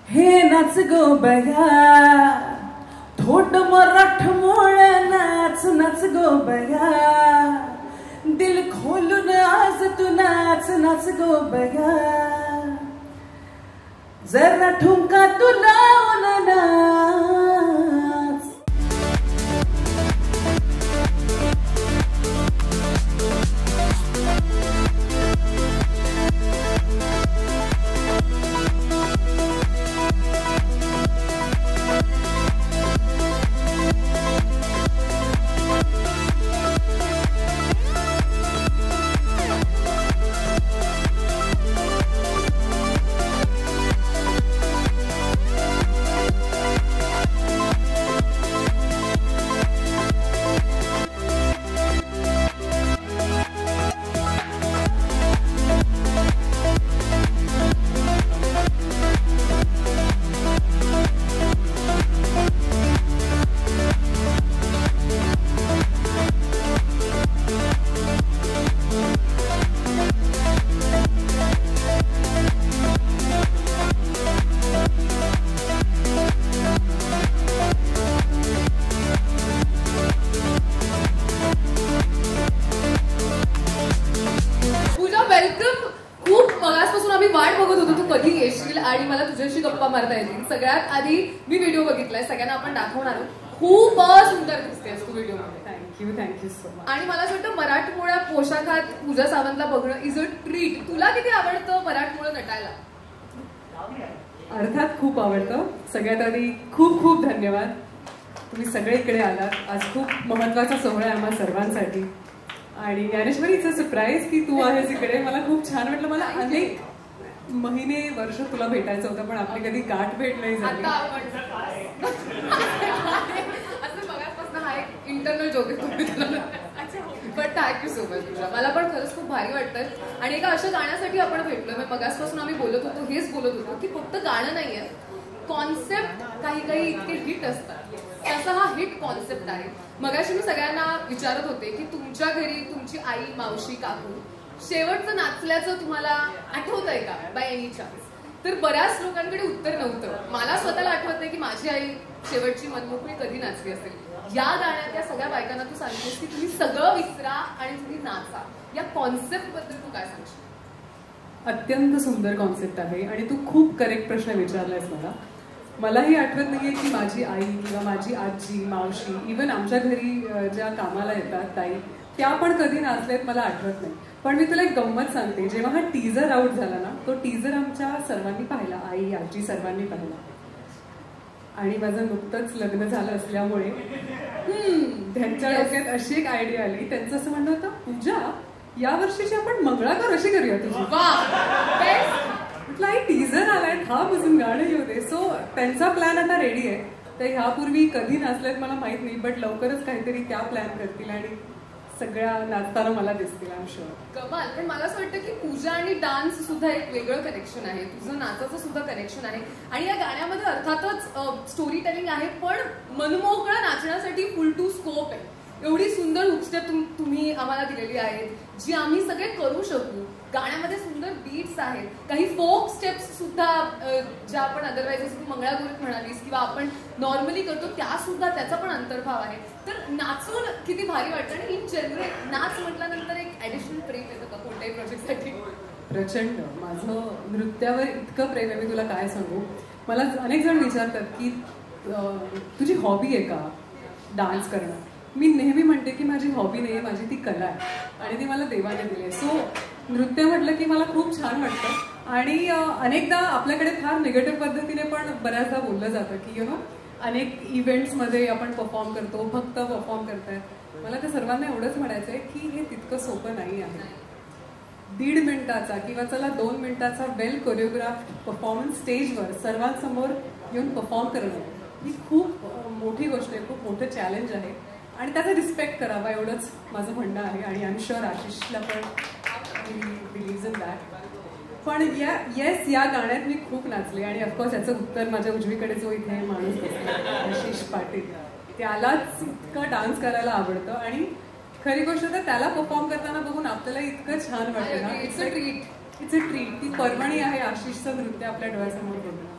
हे नाच गो बया थोड मराठ मोळ नाच नाच गो बया दिल खोलून आज तू नाच नाच गो बया जरा ठुमका तू लावून नाच. आणि मला तुझ्याशी गप्पा मारता येतील. सगळ्यात आधी मी व्हिडिओ बघितलाय, सगळ्यांना आपण दाखवणार आहोत. खूप सुंदर दिसतेस तू व्हिडिओमध्ये. Thank you so much. आणि मला असं वाटतं मराठमोळ्या पोशाखात पूजा सावंतला बघणं इज अ ट्रीट. तुला किती आवडतं मराठमोळं नटायला? अर्थात खूप आवडतं. सगळ्यात आधी खूप खूप धन्यवाद, तुम्ही सगळे इकडे आलात. आज खूप महत्वाचा सोहळा आहे आम्हा सर्वांसाठी. आणि ज्ञानेश्वरीचं सरप्राईज की तू आहेस इकडे, मला खूप छान वाटलं. मला अनेक महिने वर्ष तुला भेटायचं होतं पण आपली कधी गाठ भेट नाही झाली. हा एक इंटरनल जोक आहे. पण थँक्यू सो मच तुझ्या. मला पण खरंच खूप भारी वाटतंय. आणि एका अशा गाण्यासाठी आपण भेटलो. मगासपासून आम्ही बोलत होतो, हेच बोलत होतो की फक्त गाणं नाहीये, कॉन्सेप्ट काही काही इतके हिट असतात. तसा हा हिट कॉन्सेप्ट आहे. मगाशी मी सगळ्यांना विचारत होते की तुमच्या घरी तुमची आई, मावशी, काकू शेवटचं नाचल्याचं तुम्हाला आठवतंय का बाय एनी चान्स? तर बऱ्याच लोकांकडे उत्तर नव्हतं. मला स्वतःला आठवत नाही की माझी आई शेवटची मनमोकळी कधी नाचली असेल. या गाण्यात या सगळ्या बायकांना तू सांगतेस की तुम्ही सगळं विसरा आणि तुम्ही नाचा. या कॉन्सेप्ट बद्दल तू काय सांगशील? अत्यंत सुंदर कॉन्सेप्ट आहे आणि तू खूप करेक्ट प्रश्न विचारलायस मला. मलाही आठवत नाहीये की माझी आई किंवा माझी आजी, मावशी, इव्हन आमच्या घरी ज्या कामाला येतात ताई, त्या पण कधी नाचलेत मला आठवत नाही. पण मी तुला एक गंमत सांगते. जेव्हा हा टीजर आउट झाला ना, तो टीजर आमच्या सर्वांनी पाहिला, आई, आजी सर्वांनी पाहिला. आणि माझं नुकतंच लग्न झालं असल्यामुळे त्यांच्या डोक्यात अशी एक आयडिया आली. त्यांचं असं म्हणणं होतं, पूजा या वर्षीची आपण मंगळागौर अशी करूया तुझी. म्हटलं आई टीजर आलाय, हा बसून गाणं येऊ दे. सो त्यांचा प्लॅन आता रेडी आहे. तर ह्यापूर्वी कधी नाचल्यात मला माहित नाही, बट लवकरच काहीतरी त्या प्लॅन करतील आणि सगळ्या नाचताना मला दिसतील आय एम शुअर. कमाल. पण मला असं वाटतं की पूजा आणि डान्स सुद्धा एक वेगळं कनेक्शन आहे, तुझं नाचाचं सुद्धा कनेक्शन आहे. आणि या गाण्यामध्ये अर्थातच स्टोरी टेलिंग आहे, पण मनमोकळं नाचण्यासाठी फुल टू स्कोप आहे. एवढी सुंदर हुकस्टेप तुम्ही आम्हाला दिलेली आहेत, जी आम्ही सगळे करू शकू. गाण्यामध्ये सुंदर बीट्स आहेत, काही फोक स्टेप्स सुद्धा ज्या आपण अदरवाईज जसं तू मंगळागौरीत म्हणालीस किंवा आपण नॉर्मली करतो त्या सुद्धा त्याचा पण अंतर्भाव आहे. तर नाचून किती भारी वाटतं. आणि इन जनरल नाच म्हटल्यानंतर एक ऍडिशनल प्रेम येतं का कोणत्याही प्रोजेक्टसाठी? प्रचंड. माझं नृत्यावर इतकं प्रेम आहे, मी तुला काय सांगू. मला अनेक जण विचारतात की तुझी हॉबी आहे का डान्स करणं. मी नेहमी म्हणते की माझी हॉबी नाही आहे, माझी ती कला आहे आणि ती मला देवाने दिली आहे. सो नृत्य म्हटलं की मला खूप छान वाटतं. आणि अनेकदा आपल्याकडे फार निगेटिव्ह पद्धतीने पण बऱ्याचदा बोललं जातं की अनेक इव्हेंट्समध्ये आपण परफॉर्म करतो, फक्त परफॉर्म करतायत. मला त्या सर्वांना एवढंच म्हणायचं आहे की हे तितकं सोपं नाही आहे. 1.5 मिनिटाचा किंवा चला 2 मिनिटाचा वेल कोरिओग्राफ परफॉर्मन्स स्टेजवर सर्वांसमोर येऊन परफॉर्म करणं ही खूप मोठी गोष्ट आहे, खूप मोठं चॅलेंज आहे. आणि त्याचा रिस्पेक्ट करावा एवढंच माझं म्हणणं आहे. आणि आय एम शुअर आशिषला पण बिलीव्ह इन दॅट. पण येस, या गाण्यात मी खूप नाचले. आणि ऑफकोर्स याचं उत्तर माझ्या उजवीकडे जो इथे माणूस बसला आशिष पाटील, त्यालाच इतकं डान्स करायला आवडतं. आणि खरी गोष्ट तर त्याला परफॉर्म करताना बघून आपल्याला इतकं छान वाटतं ना. It's a treat. ती पर्वणी आहे आशिषचं नृत्य आपल्या डोळ्यासमोर बघणं.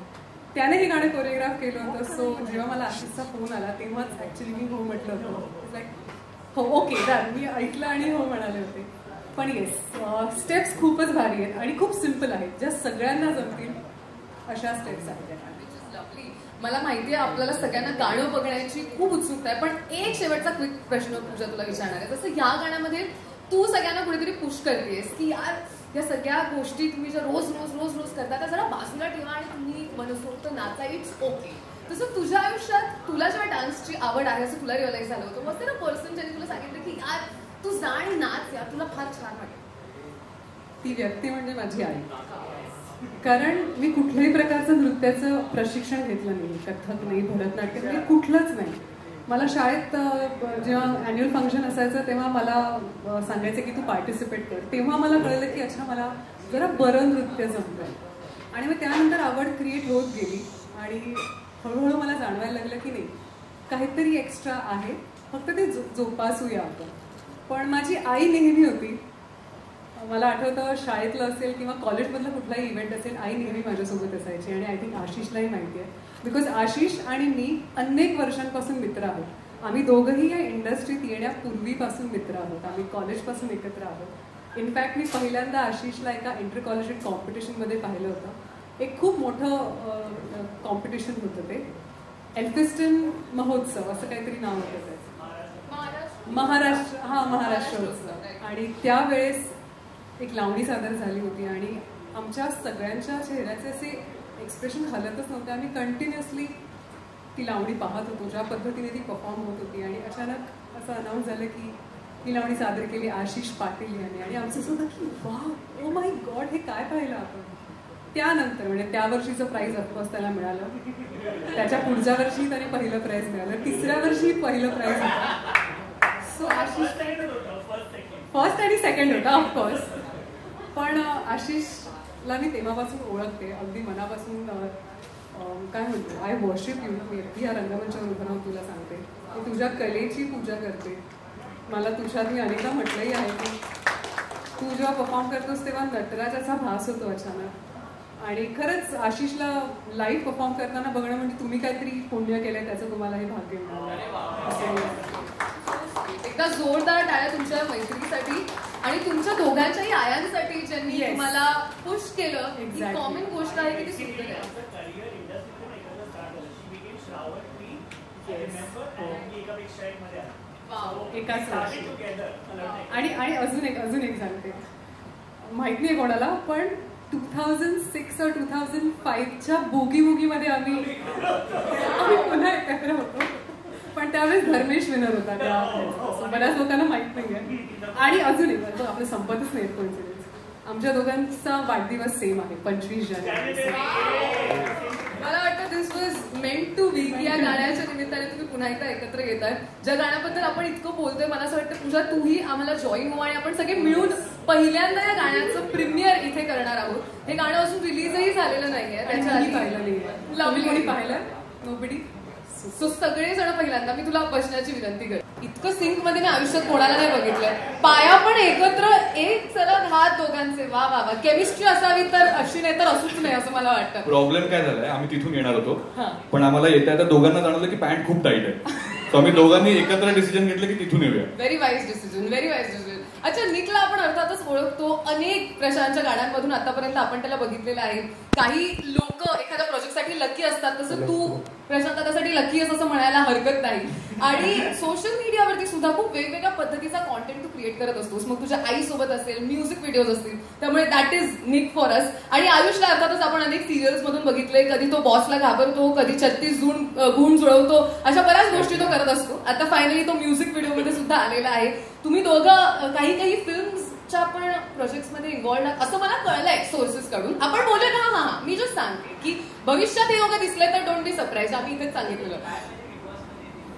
त्याने हे गाणं कोरिओग्राफ केलं होतं. सो जेव्हा मला आशिषचा फोन आला तेव्हाच ॲक्च्युली मी हो म्हटलं होतं. लाईक हो ओके डन, मी ऐकलं आणि हो म्हणाले होते. पण येस, स्टेप्स खूपच भारी आहेत आणि खूप सिम्पल आहेत, ज्या सगळ्यांना जमतील अशा स्टेप्स आहेत. मला माहिती आहे आपल्याला सगळ्यांना गाणं बघण्याची खूप उत्सुकता आहे, पण एक शेवटचा क्विक प्रश्न पूजा तुला विचारणार आहे. जसं या गाण्यामध्ये तू सगळ्यांना कुठेतरी पुश करतेस की यार या सगळ्या गोष्टी तुम्ही ज्या रोज रोज रोज रोज करता त्या जरा बाजूला ठेवा आणि तुम्ही मनसोक्त नाचा, इट्स ओके. तसं तुझ्या आयुष्यात तुला जेव्हा डान्सची आवड आहे असं तुला रिअलाइज झालं होतं, मग ना पर्सन ज्याने तुला सांगितलं की यार तू जा आणि नाच, यार तुला फार छान वाटेल? ती व्यक्ती म्हणजे माझी आई. कारण मी कुठल्याही प्रकारचं नृत्याचं प्रशिक्षण घेतलं नाही, कथ्थक नाही, भरतनाट्यम नाही, कुठलंच नाही. मला शाळेत जेव्हा ॲन्युअल फंक्शन असायचं तेव्हा मला सांगायचं की तू पार्टिसिपेट कर. तेव्हा मला कळलं की अच्छा मला जरा बरं नृत्य जमतं. आणि मग त्यानंतर आवड क्रिएट होत गेली आणि हळूहळू मला जाणवायला लागलं की नाही काहीतरी एक्स्ट्रा आहे, फक्त ते जोपासूया आपण. पण माझी आई नेहमी होती. मला आठवतं शाळेतलं असेल किंवा कॉलेजमधलं कुठलाही इव्हेंट असेल, आई नेहमी माझ्यासोबत असायची. आणि आय थिंक आशिषलाही माहिती आहे, बिकॉज आशिष आणि मी अनेक वर्षांपासून मित्र आहोत. आम्ही दोघंही या इंडस्ट्रीत येण्यापूर्वीपासून मित्र आहोत. आम्ही कॉलेजपासून एकत्र आहोत. इनफॅक्ट मी पहिल्यांदा आशिषला एका इंटर कॉलेजिएट कॉम्पिटिशनमध्ये पाहिलं होतं. एक खूप मोठं कॉम्पिटिशन होतं ते, एल्फिस्टन महोत्सव असं काहीतरी नाव होतं त्याचं, महाराष्ट्र उत्सव. आणि त्यावेळेस एक लावणी सादर झाली होती आणि आमच्या सगळ्यांच्या चेहऱ्याचे असे एक्सप्रेशन हलतच नव्हते. आम्ही कंटिन्युअसली ती लावणी पाहत होतो, ज्या पद्धतीने ती परफॉर्म होत होती. आणि अचानक असं अनाऊन्स झालं की ही लावणी सादर केली आशिष पाटील यांनी. आणि आमचं असं होतं की वाव, ओ माय गॉड, हे काय पाहिलं आपण. त्यानंतर म्हणजे त्या वर्षीचं प्राईज ऑफकोर्स त्याला मिळालं, त्याच्या पुढच्या वर्षी त्याने पहिलं प्राईज मिळालं, तिसऱ्या वर्षी पहिलं प्राईज होतं. सो आशिष फर्स्ट आणि सेकंड होता ऑफकोर्स. पण आशिषला मी तेव्हापासून ओळखते अगदी मनापासून. काय म्हणतो, आय वर्शिप यू. मी अगदी या रंगमंचावर उभं राहून तुला सांगते, मी तुझ्या कलेची पूजा करते. मला तुझ्यात मी अनेकदा म्हटलंही आहे की तू जेव्हा परफॉर्म करतोस तेव्हा नटराजाचा भास होतो अचानक. आणि खरंच आशिषला लाईव्ह परफॉर्म करताना बघणं म्हणजे तुम्ही काहीतरी पुण्य केलंय, त्याचं तुम्हाला हे भाग्य मिळालं. एकदा जोरदार टाळ्या तुमच्या मैत्रिणीसाठी आणि तुमच्या दोघांच्याही आयांसाठी ज्यांनी तुम्हाला पुश केलं. ही कॉमन गोष्ट आहे की ती सुंदर आहे. एकाच आणि अजून एक सांगते, माहित नाही कोणाला, पण 2006 or 2005च्या बोगी बोगीमध्ये आम्ही पुन्हा एकत्र होतो. पण त्यावेळेस धर्मेश विनर होता त्या, बऱ्याच लोकांना माहित नाहीये. आणि अजून एक आपलं संपतच नाही कोइन्सिडन्स, आमच्या दोघांचा वाढदिवस सेम आहे, 25 जानेवारी. मला वाटतं दिस वॉज मेंट टू बी. या गाण्याच्या निमित्ताने तुम्ही पुन्हा एकदा एकत्र येताय. ज्या गाण्याबद्दल आपण इतकं बोलतोय, मला असं वाटतं पूजा तूही आम्हाला जॉईन हो आणि आपण सगळे मिळून पहिल्यांदा या गाण्याचं प्रीमियर इथे करणार आहोत. हे गाणं अजून रिलीजही झालेलं नाहीये, त्याच्या आधी पाहिलं नाहीये. लवली कोणी पाहिलं? नोबडी. सो सगळेजण पहिल्यांदा मी तुला बसण्याची विनंती करते. इतकं सिंक मध्ये मी आयुष्यात कोणाला नाही बघितलंय. पाया पण एकत्र, एक सलग हात दोघांचे. वा वा वा, केमिस्ट्री असावी तर अशी नाही तर असूच नाही असं मला वाटतं. प्रॉब्लेम काय झालाय, आम्ही तिथून येणार होतो पण आम्हाला येता दोघांना जाणवलं की पॅन्ट खूप टाईट आहे. तर आम्ही दोघांनी एकत्र डिसिजन घेतलं की तिथून येऊया. Very wise decision, very wise decision. अच्छा, निकला आपण अर्थातच ओळखतो. अनेक प्रशांतच्या गाण्यांमधून आतापर्यंत आपण त्याला बघितलेलं आहे. काही लोक एखाद्या प्रोजेक्टसाठी लकी असतात, तसं तू प्रशांत त्यासाठी लकी आहेस असं म्हणायला हरकत नाही. आणि सोशल मीडियावरती सुद्धा खूप वेगवेगळ्या पद्धतीचा कॉन्टेंट तू क्रिएट करत असतोस. मग तुझ्या आईसोबत असेल, म्युझिक व्हिडिओज असतील, त्यामुळे that is nick for us. आणि आयुषला अर्थातच आपण अनेक सिरियल्स मधून बघितलंय. कधी तो बॉसला घाबरतो, कधी 36 गुण जुळवतो, अशा बऱ्याच गोष्टी तो करत असतो. आता फायनली तो म्युझिक व्हिडिओमध्ये सुद्धा आलेला आहे. तुम्ही दोघं काही फिल्म्सच्या पण प्रोजेक्ट्स मध्ये इन्व्हॉल्ड आहात असं मला कळलंय सोर्सेस कडून. आपण बोलूया का? हा, मी जस्ट सांगते की भविष्यात हे दोघं दिसले तर डोंट बी सरप्राईज. आम्ही इथेच सांगितलेलं.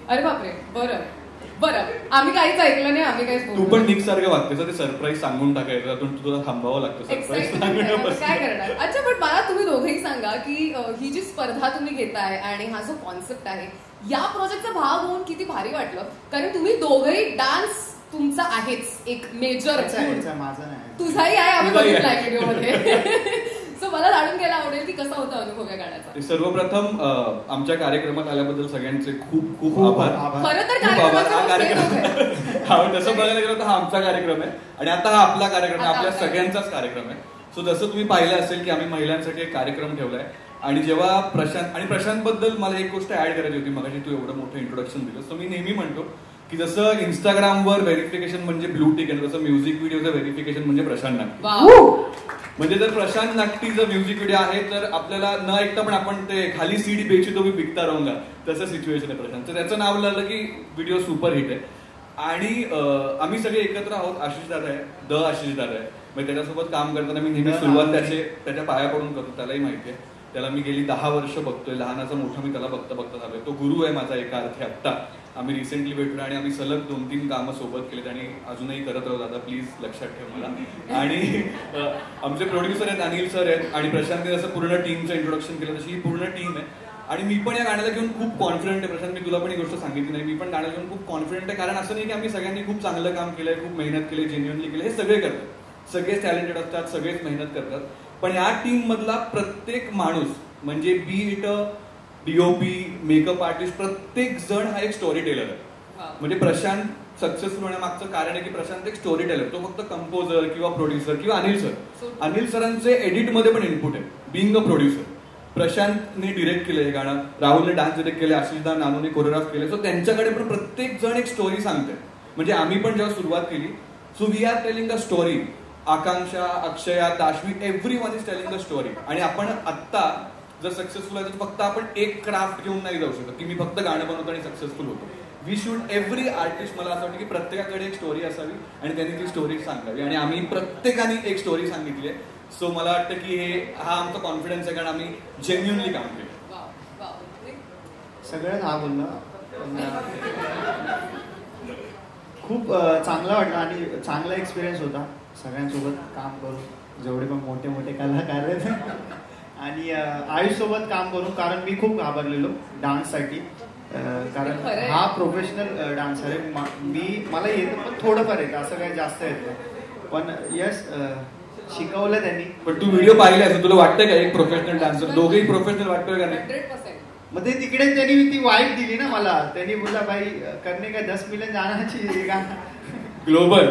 अरे बापरे, बरं आम्ही काहीच ऐकलं नाही, आम्ही काहीच. तू पण निक सारखं वागतेस, ते सरप्राईज सांगून टाकायचं, तुला थांबावं लागतं सरप्राईज काय करणार. अच्छा, पण मला तुम्ही दोघेही सांगा की ही जी स्पर्धा तुम्ही घेताय आणि हा जो कॉन्सेप्ट आहे, या प्रोजेक्टचा भाग होऊन किती भारी वाटलं. कारण तुम्ही दोघेही डान्स तुमचा आहेच एक मेजर, तुझाही आहे, आम्ही बघितलाय व्हिडिओमध्ये. सो मला जाणून घ्यायला आवडेल की कसा होता अनुभव या गाण्याचा. सर्वप्रथम आमच्या कार्यक्रमात आल्याबद्दल सगळ्यांचे खूप खूप आभार. खरं तर तसं बघायला गेलं तर हा आमचा कार्यक्रम आहे आणि आता हा आपला कार्यक्रम आहे, आपल्या सगळ्यांचाच कार्यक्रम आहे. सो जसं तुम्ही पाहिलं असेल की आम्ही महिलांसाठी एक कार्यक्रम ठेवलाय आणि जेव्हा प्रशांत बद्दल मला एक गोष्ट ऍड करायची होती. मगाशी तू एवढं मोठं इंट्रोडक्शन दिलं. सो मी नेहमी म्हणतो की जसं इंस्टाग्रामवर व्हेरिफिकेशन म्हणजे ब्लू टिक आहे, तसं म्युझिक व्हिडिओचं व्हेरिफिकेशन म्हणजे प्रशांत नागटी. म्हणजे जर प्रशांत नागटीचं म्युझिक व्हिडिओ आहे तर आपल्याला न ऐकता पण आपण ते खाली सीडी बेची तो मी विकता राहूंगा तसं सिच्युएशन आहे प्रशांत. तर त्याचं नाव लागलं की व्हिडिओ सुपर हिट आहे. आणि आम्ही सगळे एकत्र आहोत. आशिष दादा आहे, आशिष दादा आहे. म्हणजे त्याच्यासोबत काम करताना मी नेहमी सुरुवात त्याच्या पाया पडून करतो. त्यालाही माहिती आहे. त्याला मी गेली 10 वर्ष बघतोय. लहानाचा मोठा मी त्याला बघता झालोय. तो गुरु आहे माझा एका अर्थी. आत्ता आम्ही रिसेंटली भेटलो आणि आम्ही सलग 2-3 कामं सोबत केलीत आणि अजूनही करत राहू. दादा प्लीज लक्षात ठेव मला. आणि आमचे प्रोड्युसर आहेत अनिल सर आहेत आणि प्रशांतने जसं पूर्ण टीमचं इंट्रोडक्शन केलं तशी ही पूर्ण टीम आहे. आणि मी पण या गाण्याला घेऊन खूप कॉन्फिडंट आहे. प्रशांत, मी तुला पण ही गोष्ट सांगितली नाही, मी पण गाण्याला घेऊन खूप कॉन्फिडंट आहे. कारण असं नाही की आम्ही सगळ्यांनी खूप चांगलं काम केलंय, खूप मेहनत केली, जेन्युअनली केलं. हे सगळे करतात, सगळेच टॅलेंटेड असतात, सगळेच मेहनत करतात. पण या टीम मधला प्रत्येक माणूस म्हणजे बी इट डीओपी, मेकअप आर्टिस्ट, प्रत्येक जण हा एक स्टोरी टेलर आहे. म्हणजे प्रशांत सक्सेसफुल होण्यामागचं कारण आहे की प्रशांत एक स्टोरी टेलर. तो फक्त कंपोजर किंवा प्रोड्युसर किंवा अनिल सरांचे एडिटमध्ये पण इनपुट आहे. बिंग अ प्रोड्युसर प्रशांतने डिरेक्ट केलं हे गाणं, राहुलने डान्स डिरेक्ट केले, आशिषदा नानूने कोरिओग्राफ केले. सो त्यांच्याकडे पण प्रत्येक जण एक स्टोरी सांगते. म्हणजे आम्ही पण जेव्हा सुरुवात केली, so we are telling a story. Akanksha, Akshaya, Dashvi, every one is telling a story. आणि आपण आत्ता जर सक्सेसफुल आहे तर फक्त आपण एक क्राफ्ट घेऊन नाही जाऊ शकत की मी फक्त गाणं बनवतो आणि सक्सेसफुल होतो. वी शुड एव्हरी आर्टिस्ट, मला असं वाटतं की प्रत्येकाकडे एक स्टोरी असावी आणि त्यांनी ती स्टोरी सांगावी. आणि आम्ही प्रत्येकाने एक स्टोरी सांगितली आहे. सो मला वाटतं की हा आमचा कॉन्फिडन्स आहे कारण आम्ही जेन्युअनली काम केलं. सगळ्यात हा बोलणं खूप चांगला वाटला आणि चांगला एक्सपिरियन्स होता सगळ्यांसोबत काम करून, जेवढे पण मोठे मोठे कलाकार आहेत. आणि आयुषसोबत काम करून, कारण मी खूप घाबरलेलो डान्ससाठी, कारण हा प्रोफेशनल डान्सर आहे. मला येतं पण थोडंफार येतं, असं काही जास्त येतं. पण यस, शिकवलं त्यांनी. पण तू व्हिडिओ पाहिले असं तुला वाटतं का एक प्रोफेशनल डान्सर? दोघेही प्रोफेशनल वाटतोय का नाही? मग ते तिकडे त्यांनी ती वाईट दिली ना मला. त्यांनी बोलला भाई करणे का 10 मिलियन जाण्याची ग्लोबल.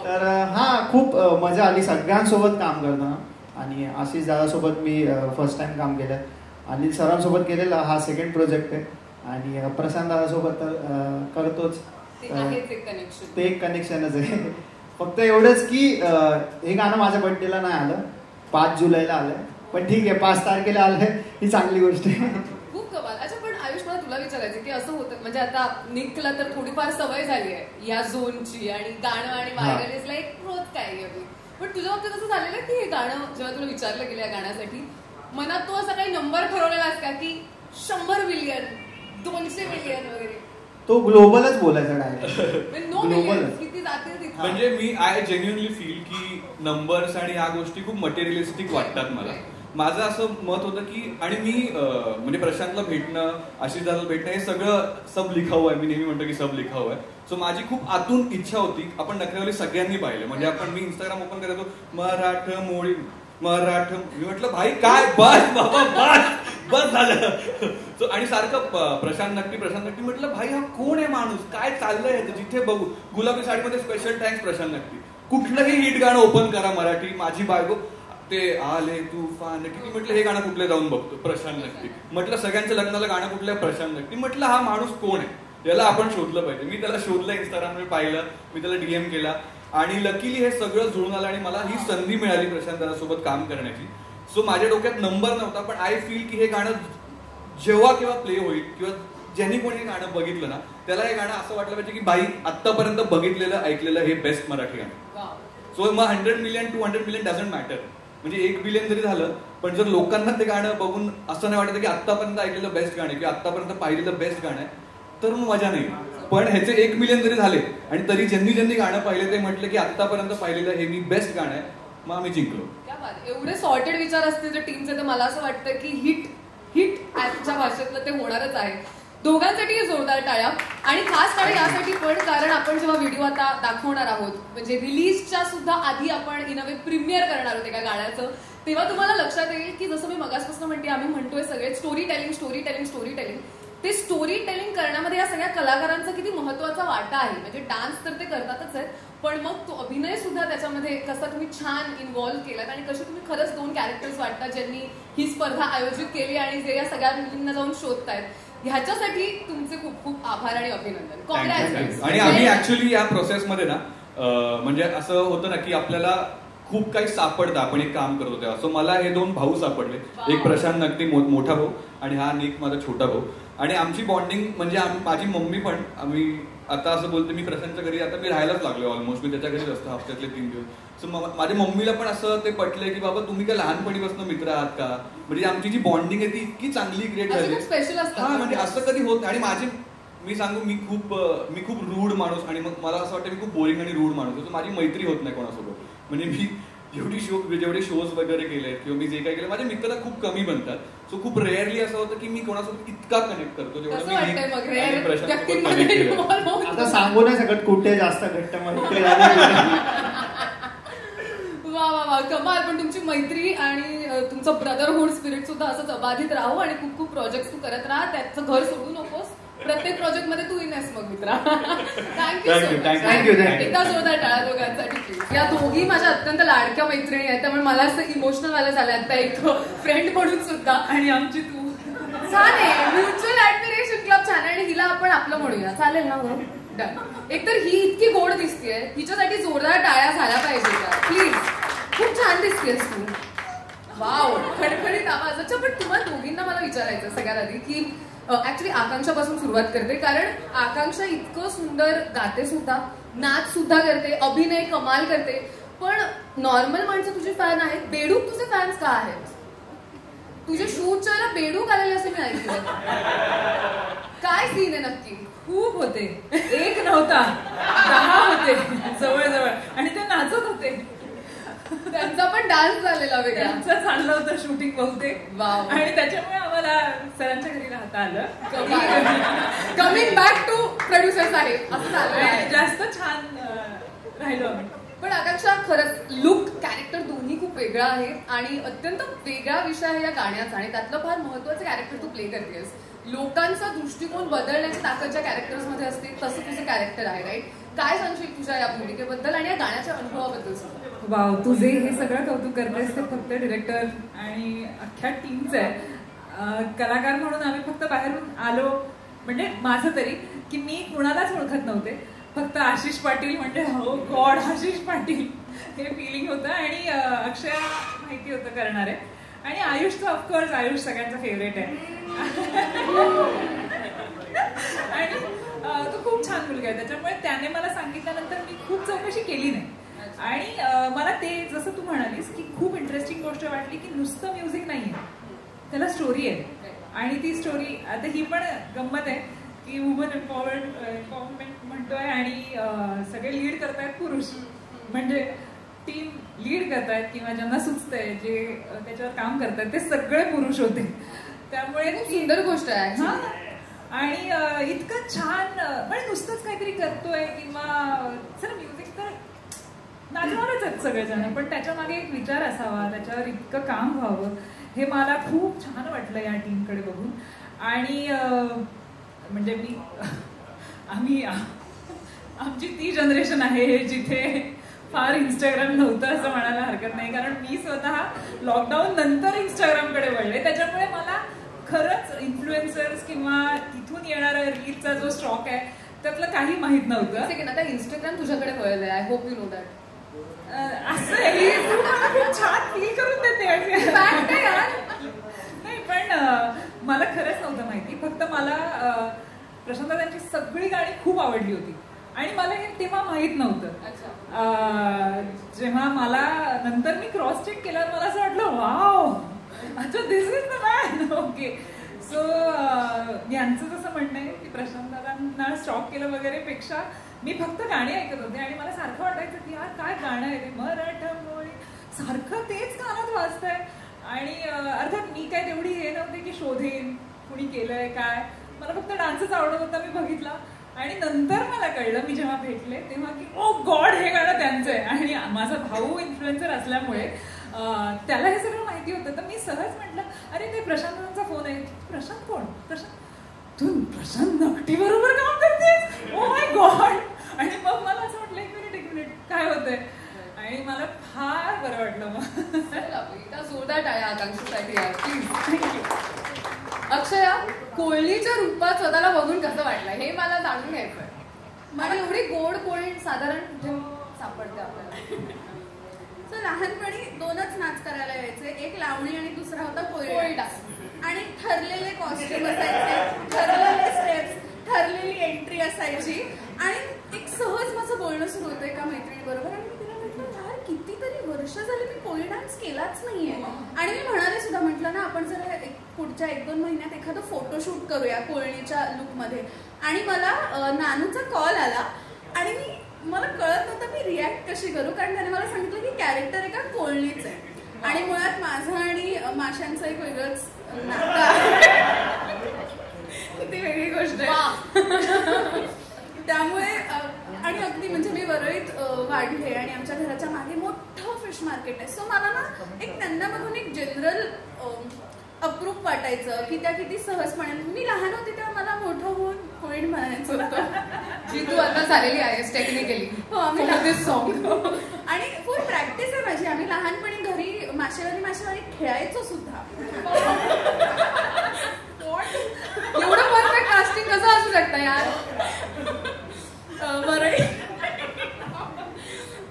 तर हा खूप मजा आली सगळ्यांसोबत काम करताना. आणि आशिष दादासोबत मी फर्स्ट टाइम काम केलं. अनिल सरांसोबत केलेला हा सेकंड प्रोजेक्ट आहे. आणि प्रशांत दादासोबत तर करतोच, ते एक कनेक्शनच आहे. फक्त एवढंच की हे गाणं माझ्या बर्थडेला नाही आलं, 5 जुलैला आलंय. पण ठीक आहे, 5 तारखेला आलंय, ही चांगली गोष्ट आहे. खूप कमाल. अच्छा, पण आयुष मला तुला विचारायचं की असं होतं, म्हणजे आता निकला तर थोडीफार सवय झाली आहे या झोनची आणि गाणं आणि व्हायरल इज लाईक रोज काय. पण तुझ्या बाबतीत असं झालेलं की हे गाणं जेव्हा तुला विचारलं गेलं या गाण्यासाठी, मनात तू असा काही नंबर ठरवलेलास का की 100 मिलियन, 200 मिलियन वगैरे? तो ग्लोबलच बोलायचा डायरेक्ट. म्हणजे मी आय जेन्युअनली फील की नंबर्स आणि या गोष्टी खूप मटेरियलिस्टिक वाटतात मला. माझं असं मत होतं की, आणि मी म्हणजे प्रशांतला भेटणं, आशिषदाला भेटणं, हे सगळं सब लिखा हुआ आहे. मी नेहमी म्हणतो की सब लिखा हुआ आहे. सो माझी खूप आतून इच्छा होती. आपण नखरेवाली सगळ्यांनी पाहिलं. म्हणजे आपण, मी इंस्टाग्राम ओपन करायचो, मराठमोळी. मी म्हटलं भाई काय, बस बाबा बस झालं. सो आणि सारखं प्रशांत नक्की म्हटलं भाई हा कोण आहे माणूस, काय चाललंय जिथे बघू. गुलाबी साडीमध्ये स्पेशल थँक्स प्रशांत नक्की. कुठलंही हिट गाणं ओपन करा मराठी, माझी बायको, ते आले तुफान, किती म्हटलं हे गाणं कुठलं जाऊन बघतो, प्रशांत नक्की. म्हटलं सगळ्यांच्या लग्नाला गाणं कुठलं, प्रशांत नक्की. म्हटलं हा माणूस कोण आहे, याला आपण शोधलं पाहिजे. मी त्याला शोधलं, इंस्टाग्रामवर पाहिलं, मी त्याला डीएम केला आणि लकीली हे सगळं जुळून आलं आणि मला ही संधी मिळाली प्रशांत सोबत काम करण्याची. सो माझ्या डोक्यात नंबर नव्हता, पण आय फील की हे गाणं जेव्हा केव्हा प्ले होईल किंवा ज्यांनी कोणी हे गाणं बघितलं ना, त्याला हे गाणं असं वाटलं पाहिजे की बाई आतापर्यंत बघितलेलं ऐकलेलं हे बेस्ट मराठी गाणं. सो मग 100 मिलियन 200 मिलियन डझंट मॅटर. म्हणजे 1 बिलियन जरी झालं, पण जर लोकांना ते गाणं बघून असं नाही वाटत की आतापर्यंत ऐकलेलं बेस्ट गाणं किंवा आतापर्यंत पाहिलेलं बेस्ट गाणं आहे, तर मग मजा नाही. पण ह्याचे 1 मिलियन जरी झाले आणि तरी ज्यांनी गाणं पाहिलं ते म्हटलं की आतापर्यंत पाहिलेलं हे मी बेस्ट गाणं आहे, मग आम्ही जिंकलो. एवढे सॉर्टेड विचार असतील जर टीमचे, तर मला असं वाटतं की हिट आजच्या भाषेतलं ते होणारच आहे. दोघांसाठी जोरदार टाळ्या. आणि खास टाळ्या यासाठी पण कारण आपण जेव्हा व्हिडिओ आता दाखवणार आहोत म्हणजे रिलीजच्या सुद्धा आधी आपण इन अ वे प्रीमियर करणार आहोत एका गाण्याचं, तेव्हा तुम्हाला लक्षात येईल की जसं मी मगासपासून म्हणते आम्ही म्हणतोय सगळे story telling story telling story telling, ते स्टोरी टेलिंग करण्यामध्ये या सगळ्या कलाकारांचा किती महत्वाचा वाटा आहे. म्हणजे डान्स तर ते करतातच आहेत, पण मग तो अभिनय सुद्धा त्याच्यामध्ये कसा तुम्ही छान इन्व्हॉल्व्ह केलात आणि कसे तुम्ही खरंच 2 कॅरेक्टर्स वाटतात ज्यांनी ही स्पर्धा आयोजित केली आणि जे या सगळ्या मुलींना जाऊन शोधतायत. ह्याच्यासाठी तुमचे खूप खूप आभार आणि अभिनंदन. कॉंग्रॅच्युलेशन. आणि आम्ही ऍक्च्युअली या प्रोसेसमध्ये ना म्हणजे असं होतं ना की आपल्याला खूप काही सापडतं, आपण एक काम करत होते. असं मला हे 2 भाऊ सापडले, एक प्रशांत नगदी मोठा भाऊ आणि हा निक माझा छोटा भाऊ. आणि आमची बॉन्डिंग म्हणजे माझी मम्मी पण, आम्ही आता असं बोलते मी प्रशांतच्या घरी आता मी राहायलाच लागलो ऑलमोस्ट, मी त्याच्या घरीच असतो हफ्त्यातले 3 दिवस. सो माझ्या मम्मीला पण असं ते पटलंय की बाबा तुम्ही काय लहानपणीपासून मित्र आहात का, म्हणजे आमची जी बॉन्डिंग आहे ती इतकी चांगली क्रिएट झाली. स्पेशल असतं. हा म्हणजे असं कधी होत नाही. आणि मी सांगू मी खूप रूड माणूस आणि मग मला असं वाटतं मी खूप बोरिंग आणि रूड माणूस, माझी मैत्री होत नाही कोणासोबत. म्हणजे मी जेवढे शोज वगैरे केले किंवा मी जे काही केलं माझे मित्र खूप कमी बनतात. सो खूप रेअरली असं होतं की मी कोणासोबत इतका कनेक्ट करतो जेवढं मी प्रशांतसोबत कनेक्ट केलं. आता सांगू नाही शकत कुठे जास्त घट्ट मैत्री. वा वा वा कमाल. पण तुमची मैत्री आणि तुमचं ब्रदरहुड स्पिरिट सुद्धा असंच अबाधित राहू आणि खूप खूप प्रोजेक्ट तू करत राहा. त्याचं घर सोडू नकोस. प्रत्येक प्रोजेक्ट मध्ये तू इन आहेस मग मित्रा. Thank you so much. थँक्यू. एकदा जोरदार टाळा दोघांसाठी. या दोघी माझ्या अत्यंत लाडक्या मैत्रिणी आहेत, त्यामुळे मला असं इमोशनल व्हायला झालं आता एक फ्रेंड म्हणून सुद्धा. आणि आमची तू छान आहे. म्युच्युअल ऍडमिरेशन क्लब छान आहे आणि हिला आपण आपलं म्हणूया. चालेल ना गं? डन. एकतर ही इतकी गोड दिसतीये, हिच्यासाठी जोरदार टाळ्या झाल्या पाहिजे प्लीज. खूप छान दिसतेस तू. वाव खडखडीत आवाज. अच्छा पण तुम्हाला दोघींना मला विचारायचं सगळ्यात आधी की ऍक्च्युली आकांक्षापासून सुरुवात करते, कारण आकांक्षा इतकं सुंदर गाते सुद्धा, नाच सुद्धा करते, अभिनय कमाल करते. पण नॉर्मल माणसं तुझे फॅन आहेत, बेडूक तुझे फॅन्स का आहेत? तुझ्या शूटच्या वेळेला बेडूक आलेले असे मी ऐकलं. काय सीन आहे नक्की? खूप होते, एक नव्हता 10 होते जवळजवळ आणि ते नाचत होते. त्यांचा पण डान्स झालेला वेगळा. त्यांचं चाललं होतं शूटिंग बहुतेक. वाव. आणि त्याच्यामुळे आम्हाला सरांच्या घरी राहता आलं. कमिंग बॅक टू प्रोड्युसर्स आहे असं झालं. जास्त छान राहिलो आम्ही. पण आकांक्षा खरंच लुक कॅरेक्टर दोन्ही खूप वेगळं आहे आणि अत्यंत वेगळा विषय आहे या गाण्याचा आणि त्यातलं फार महत्वाचं कॅरेक्टर तू प्ले करतेस. लोकांचा दृष्टिकोन बदलण्याची ताकद ज्या कॅरेक्टर्स मध्ये असते तसं तुझं कॅरेक्टर आहे राईट. काय सांगशील तुझ्या या भूमिकेबद्दल आणि या गाण्याच्या अनुभवाबद्दल? वाव, तुझे हे सगळं कौतुक करतेस ते फक्त डिरेक्टर आणि अख्ख्या टीमचं आहे. कलाकार म्हणून आम्ही फक्त बाहेरून आलो, म्हणजे माझं तरी की मी कुणालाच ओळखत नव्हते. फक्त आशिष पाटील म्हणजे हो गॉड आशिष पाटील हे फिलिंग होतं आणि अक्षय माहिती होतं करणार आहे आणि आयुषचं ऑफकोर्स आयुष सगळ्यांचा फेवरेट आहे. आणि तो खूप छान मुलगा आहे, त्याच्यामुळे त्याने मला सांगितल्यानंतर मी खूप चौकशी केली नाही. आणि मला ते जसं तू म्हणालीस की खूप इंटरेस्टिंग गोष्ट वाटली की नुसतं म्युझिक नाहीये, त्याला स्टोरी आहे. आणि ती स्टोरी आता ही पण गंमत आहे की वुमन एम्पॉवरमेंट म्हणतोय आणि सगळे लीड करतायत पुरुष, म्हणजे टीम लीड करतायत किंवा ज्यांना सुचतंय जे त्याच्यावर काम करतायत ते सगळे पुरुष होते. त्यामुळे सुंदर गोष्ट आहे. आणि इतकं छान म्हणजे नुसतंच काहीतरी करतोय किंवा सर म्युझिक तर नाचणारच आहेत सगळेजण, पण त्याच्या मागे एक विचार असावा, त्याच्यावर इतकं काम व्हावं हे मला खूप छान वाटलं या टीमकडे बघून. आणि म्हणजे आमची ती जनरेशन आहे जिथे फार इंस्टाग्राम नव्हतं असं म्हणायला हरकत नाही, कारण मी स्वतः लॉकडाऊन नंतर इंस्टाग्रामकडे वळले. त्याच्यामुळे मला खरंच इन्फ्लुएन्सर्स किंवा तिथून येणारा रीलचा जो स्टॉक आहे त्यातलं काही माहित नव्हतं. आता इंस्टाग्राम तुझ्याकडे वळलंय. I hope you know that. असं खूप छान फील करून देते नाही, पण मला खरंच नव्हतं माहिती. फक्त मला प्रशांत त्यांची सगळी गाणी खूप आवडली होती आणि मला हे तेव्हा माहित नव्हतं. जेव्हा मला नंतर मी क्रॉस चेक केल्यावर मला असं वाटलं वाव, अच्छा this is the man. Okay. So यांचं जसं म्हणणं आहे की प्रशांत दादांना स्टॉक केलं वगैरे पेक्षा मी फक्त गाणी ऐकत होते आणि मला सारखं वाटायचं की यार काय गाणं आहे ते मराठमोळी, सारखं तेच कानात वाजतंय. आणि अर्थात मी काय तेवढी हे नव्हते की शोधेन कुणी केलंय काय, मला फक्त डान्सच आवडत होता, मी बघितला. आणि नंतर मला कळलं मी जेव्हा भेटले तेव्हा की ओ गॉड हे गाणं त्यांचं आहे. आणि माझा भाऊ इन्फ्लुएन्सर असल्यामुळे त्याला हे सगळं माहिती होतं. तर मी सहज म्हटलं अरे ते प्रशांतचा फोन आहे. प्रशांत कोण? तू प्रशांत नकटी बरोबर काम करतेस? Oh my God. आणि मग मला असं म्हटलं एक मिनिट काय होतंय. आणि मला फार बरं वाटलं. मग जोरदार टाळ्या आकांक्षासाठी यार प्लीज. थँक्यू. अक्षया, कोळीच्या रूपात स्वतःला बघून कसं वाटलं हे मला जाणून घ्यायचंय. मला एवढी गोड कोळी साधारण कुठे सापडते आपल्याला? तर लहानपणी 2च नाच करायला यायचे, एक लावणी आणि दुसरा होता कोळी डान्स. आणि ठरलेले कॉस्ट्युम असायचे, ठरलेले स्टेप्स, ठरलेली एंट्री असायची. आणि एक सहज माझं बोलणं सुरू होतं एका मैत्रिणीबरोबर. आणि मी तिला म्हटलं यार कितीतरी वर्ष झाली मी कोळी डान्स केलाच नाहीये. आणि मी म्हणाले सुद्धा, म्हटलं ना आपण जर पुढच्या 1-2 महिन्यात एखादं फोटोशूट करूया कोळणीच्या लुकमध्ये. आणि मला नानूचा कॉल आला आणि मला कळत नव्हतं मी रिॲक्ट कशी करू, कारण त्याने मला सांगितलं की कॅरेक्टर एका कोळणीच आहे. आणि मुळात माझं आणि माशांचं एक वेगळंच नातं आहे. ती वेगळी गोष्ट आहे. त्यामुळे आणि अगदी म्हणजे मी वरळीत वाढले आणि आमच्या घराच्या मागे मोठं फिश मार्केट आहे. सो मला ना एक त्यांना एक जनरल अप्रूप वाटायचं की त्या किती सहजपणे. मी लहान होती तेव्हा मला मोठं होऊन कोळी म्हणायचं होतं. जी तू आता झालेली आहेस टेक्निकली. हो, आम्ही सॉन्ग आणि फुल प्रॅक्टिस आहे माझी. आम्ही लहानपणी घरी माशेवारी खेळायचो सुद्धा. एवढं परफेक्ट कास्टिंग कसं असू शकतं यार?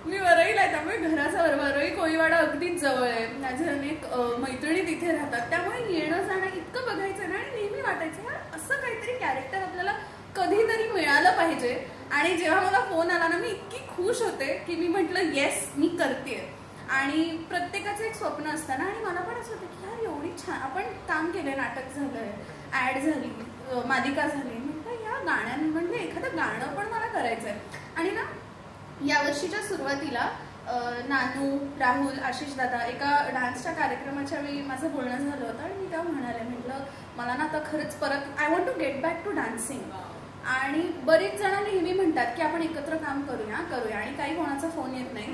मी वरळीला आहे, त्यामुळे घराचा वरळी कोळीवाडा अगदीच जवळ आहे. माझे अनेक मैत्रिणी तिथे राहतात, त्यामुळे येणं जाणं इतकं बघायचं ना. आणि नेहमी वाटायचं यार असं काहीतरी कॅरेक्टर आपल्याला कधीतरी मिळालं पाहिजे. आणि जेव्हा मला फोन आला ना मी इतकी खुश होते की मी म्हटलं येस मी करतेय. आणि प्रत्येकाचं एक स्वप्न असतं ना. आणि मला पण असं होतं की यार एवढी छान आपण काम केलंय, नाटक झालंय, ऍड झाली, मालिका झाली. म्हटलं या गाण्यांमध्ये एखादं गाणं पण मला करायचंय. आणि ना यावर्षीच्या सुरुवातीला नानू, राहुल, आशिष दादा एका डान्सच्या कार्यक्रमाच्या वेळी माझं बोलणं झालं होतं. आणि मी तेव्हा म्हटलं मला ना आता खरंच परत I want to get back to dancing. आणि बरेच जण नेहमी म्हणतात की आपण एकत्र काम करूया. आणि काही कोणाचा फोन येत नाही.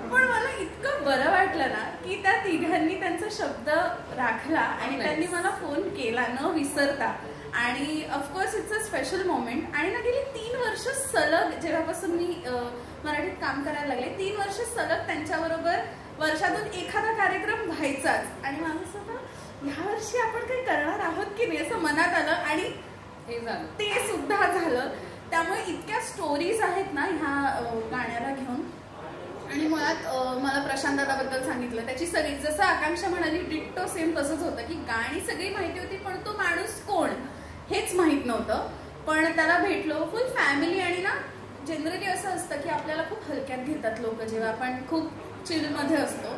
पण मला इतकं बरं वाटलं ना की त्या तिघांनी त्यांचा शब्द राखला आणि त्यांनी मला फोन केला न विसरता. आणि of course it's a special moment. आणि ना गेली 3 वर्ष सलग जेव्हापासून मी मराठीत काम करायला लागले 3 वर्ष सलग त्यांच्याबरोबर वर्षातून एखादा कार्यक्रम व्हायचाच. आणि माझं असं ह्या वर्षी आपण काही करणार आहोत की नाही असं मनात आलं. आणि हे झालं, ते सुद्धा झालं. त्यामुळे इतक्या स्टोरीज आहेत ना ह्या गाण्याला घेऊन. आणि मुळात मला प्रशांत दादाबद्दल सांगितलं, त्याची सगळी जसं आकांक्षा म्हणाली डिट्टो सेम तसंच होतं की गाणी सगळी माहिती होती पण तो माणूस कोण हेच माहित नव्हतं. पण त्याला भेटलो फुल फॅमिली. आणि ना जनरली असं असतं की आपल्याला खूप हलक्यात घेतात लोक जेव्हा आपण खूप चिलमध्ये असतो.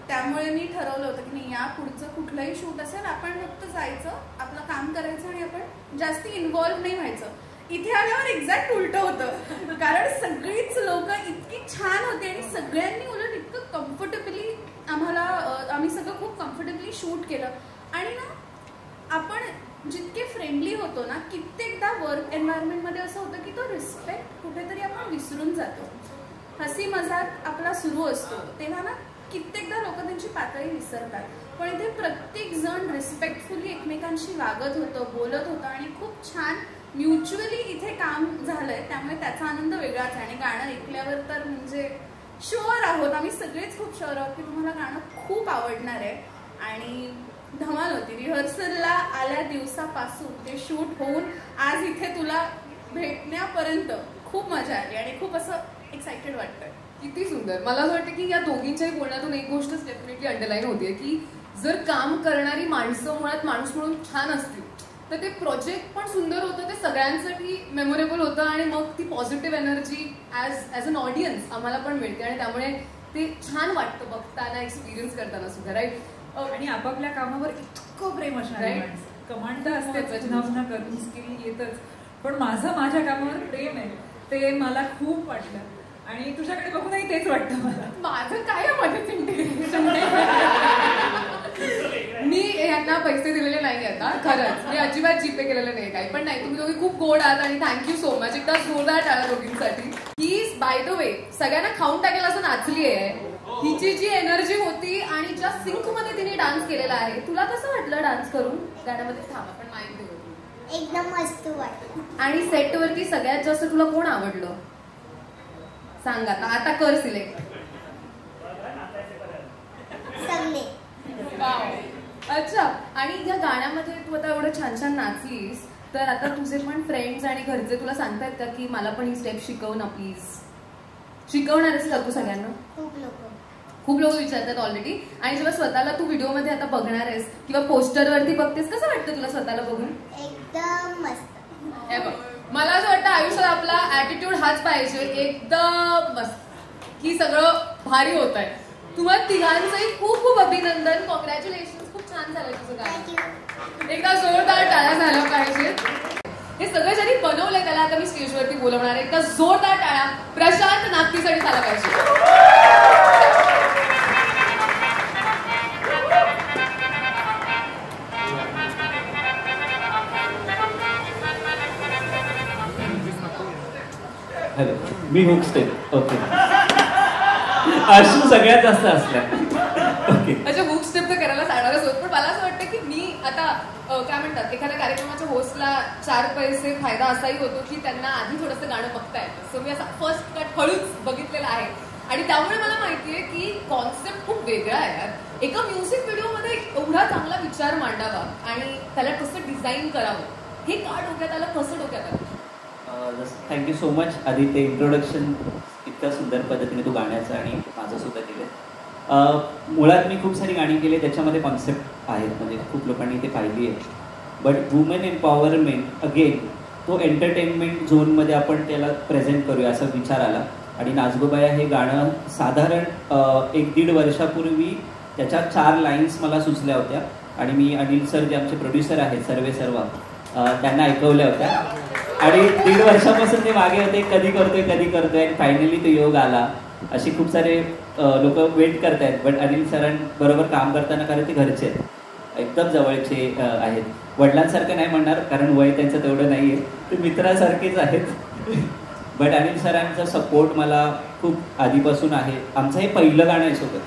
त्यामुळे मी ठरवलं होतं की नाही या पुढचं कुठलंही शूट असेल आपण फक्त जायचं, आपलं काम करायचं आणि आपण जास्ती इन्व्हॉल्व्ह नाही व्हायचं. इथे आल्यावर एक्झॅक्ट उलट होतं, कारण सगळीच लोक इतकी छान होती आणि सगळ्यांनी उलट इतकं कम्फर्टेबली आम्ही सगळं खूप कम्फर्टेबली शूट केलं. आणि ना आपण जितके फ्रेंडली होतो ना कित्येकदा वर्क एन्व्हायरमेंटमध्ये असं होतं की तो रिस्पेक्ट कुठेतरी आपण विसरून जातो. हसी मजाक आपला सुरू असतो तेव्हा ना कित्येकदा लोक त्यांची पातळी विसरतात. पण इथे प्रत्येक जण रिस्पेक्टफुली एकमेकांशी वागत होतं, बोलत होतं आणि खूप छान म्युच्युअली इथे काम झालंय. त्यामुळे त्याचा आनंद वेगळाच आहे. आणि गाणं ऐकल्यावर तर म्हणजे शुअर आहोत, आम्ही सगळेच खूप शुअर आहोत की तुम्हाला गाणं खूप आवडणार आहे. आणि धमाल होती. रिहर्सलला आल्या दिवसापासून ते शूट होऊन आज इथे तुला भेटण्यापर्यंत खूप मजा आली आणि खूप असं एक्साइटेड वाटतंय. किती सुंदर. मला असं वाटतं की या दोघींच्याही बोलण्यातून एक गोष्टच डेफिनेटली अंडरलाईन होतीये की जर काम करणारी माणसं मुळात माणूस म्हणून छान असतील तर ते प्रोजेक्ट पण सुंदर होतं, ते सगळ्यांसाठी मेमोरेबल होतं आणि मग ती positive energy as an audience आम्हाला पण मिळते आणि त्यामुळे ते छान वाटतं बघताना, एक्सपिरियन्स करताना सुद्धा. राईट. आणि आपापल्या कामावर इतकं प्रेम असणार Right. कमांड तर असतेच, पुन्हा पुन्हा करून स्किल येतच. पण माझ्या कामावर प्रेम आहे ते मला खूप वाटलं. आणि तुझ्याकडे बघूनही तेच वाटतं मला. माझं काय मध्येच इंटेलिजन्स मी सगळ्यांना पैसे दिलेले नाही आता खरंच मी अजिबात जीपे केलेलं नाही काही पण नाही. तुम्ही दोघी खूप गोड आहात आणि थँक्यू सो मच. एकदा जोरदार टाळा दोघींसाठी. ही बाय द वे सगळ्यांना खाऊन टाकेल असं नाचली आहे. हिची जी एनर्जी होती आणि ज्या सिंक मध्ये तिने डान्स केलेला आहे. तुला कसं वाटलं डान्स करून गाण्यामध्ये? थांबा पण माहिती देऊ. एकदम मस्त वाटलं. आणि सेट वरती सगळ्यात जास्त तुला कोण आवडलं सांग आता. आता कर सिलेक्ट. सगळे. अच्छा. आणि या गाण्यामध्ये तू आता एवढं छान छान नाचलीस तर आता तुझे पण फ्रेंड्स आणि घरचे तुला सांगतायत का की मला पण ही स्टेप शिकव ना प्लीज? शिकवणार आहेस का तू सगळ्यांना? खूप लोक विचारतात ऑलरेडी. आणि जेव्हा स्वतःला तू व्हिडिओमध्ये आता बघणार आहेस किंवा पोस्टरवरती बघतेस कसं वाटतं तुला स्वतःला बघून? एकदम मस्त. हे बघ मला असं वाटतं आयुष्यात आपला ऍटिट्यूड हाच पाहिजे. एकदम मस्त की सगळं भारी होत आहे. तुम्हाला तिघांचंही खूप खूप अभिनंदन. कॉंग्रॅच्युलेशन. खूप छान झालं तुझं गाणं. एकदा जोरदार टाळ्या झाल्या पाहिजे. हे सगळं ज्यांनी बनवलंय त्याला आता मी स्टेजवरती बोलवणार आहे. एकदा जोरदार टाळ्या प्रशांत नागतीसाठी झाला पाहिजे. हॅलो मी हुक स्टेप. ओके आशू सगळ्यात जास्त असल्या. ओके अच्छा हुक स्टेप तर करायला सांगणारच होत पण मला असं वाटतं की मी आता काय म्हणतात एखाद्या कार्यक्रमाच्या होस्टला 4 पैसे फायदा असाही होतो की त्यांना आधी थोडंसं गाणं बघता येतं. सो मी असा फर्स्ट कट हळूच बघितलेला आहे आणि त्यामुळे मला माहितीये की कॉन्सेप्ट खूप वेगळा आहे यार. एका म्युझिक व्हिडिओमध्ये एवढा चांगला विचार मांडावा आणि त्याला कसं डिझाईन करावं हे का डोक्यात आलं? कसं डोक्यात आलं? Thank you so much. आधी ते इंट्रोडक्शन इतक्या सुंदर पद्धतीने तू गाण्याचं आणि माझं सुद्धा केलं. मुळात मी खूप सारी गाणी केली त्याच्यामध्ये कॉन्सेप्ट आहेत म्हणजे खूप लोकांनी ते पाहिली आहे. बट वुमेन एम्पॉवरमेंट अगेन तो एंटरटेनमेंट झोनमध्ये आपण त्याला प्रेझेंट करूया असा विचार आला. आणि नाचगोबाया हे गाणं साधारण 1-1.5 वर्षापूर्वी त्याच्या 4 लाईन्स मला सुचल्या होत्या आणि मी अनिल सर जे आमचे प्रोड्युसर आहेत सर्व त्यांना ऐकवल्या होत्या. आणि 1.5 वर्षापासून ते मागे होते कधी करतोय आणि फायनली तो योग आला. असे खूप सारे लोक वेट करतायत. बट अनिल सरांबरोबर काम करताना कारण ते घरचे आहेत एकदम जवळचे आहेत. वडिलांसारखं नाही म्हणणार कारण वय त्यांचं तेवढं नाही आहे. ते मित्रासारखेच आहेत. बट अनिल सरांचा सपोर्ट मला खूप आधीपासून आहे. आमचं हे पहिलं गाणं आहे सोबत.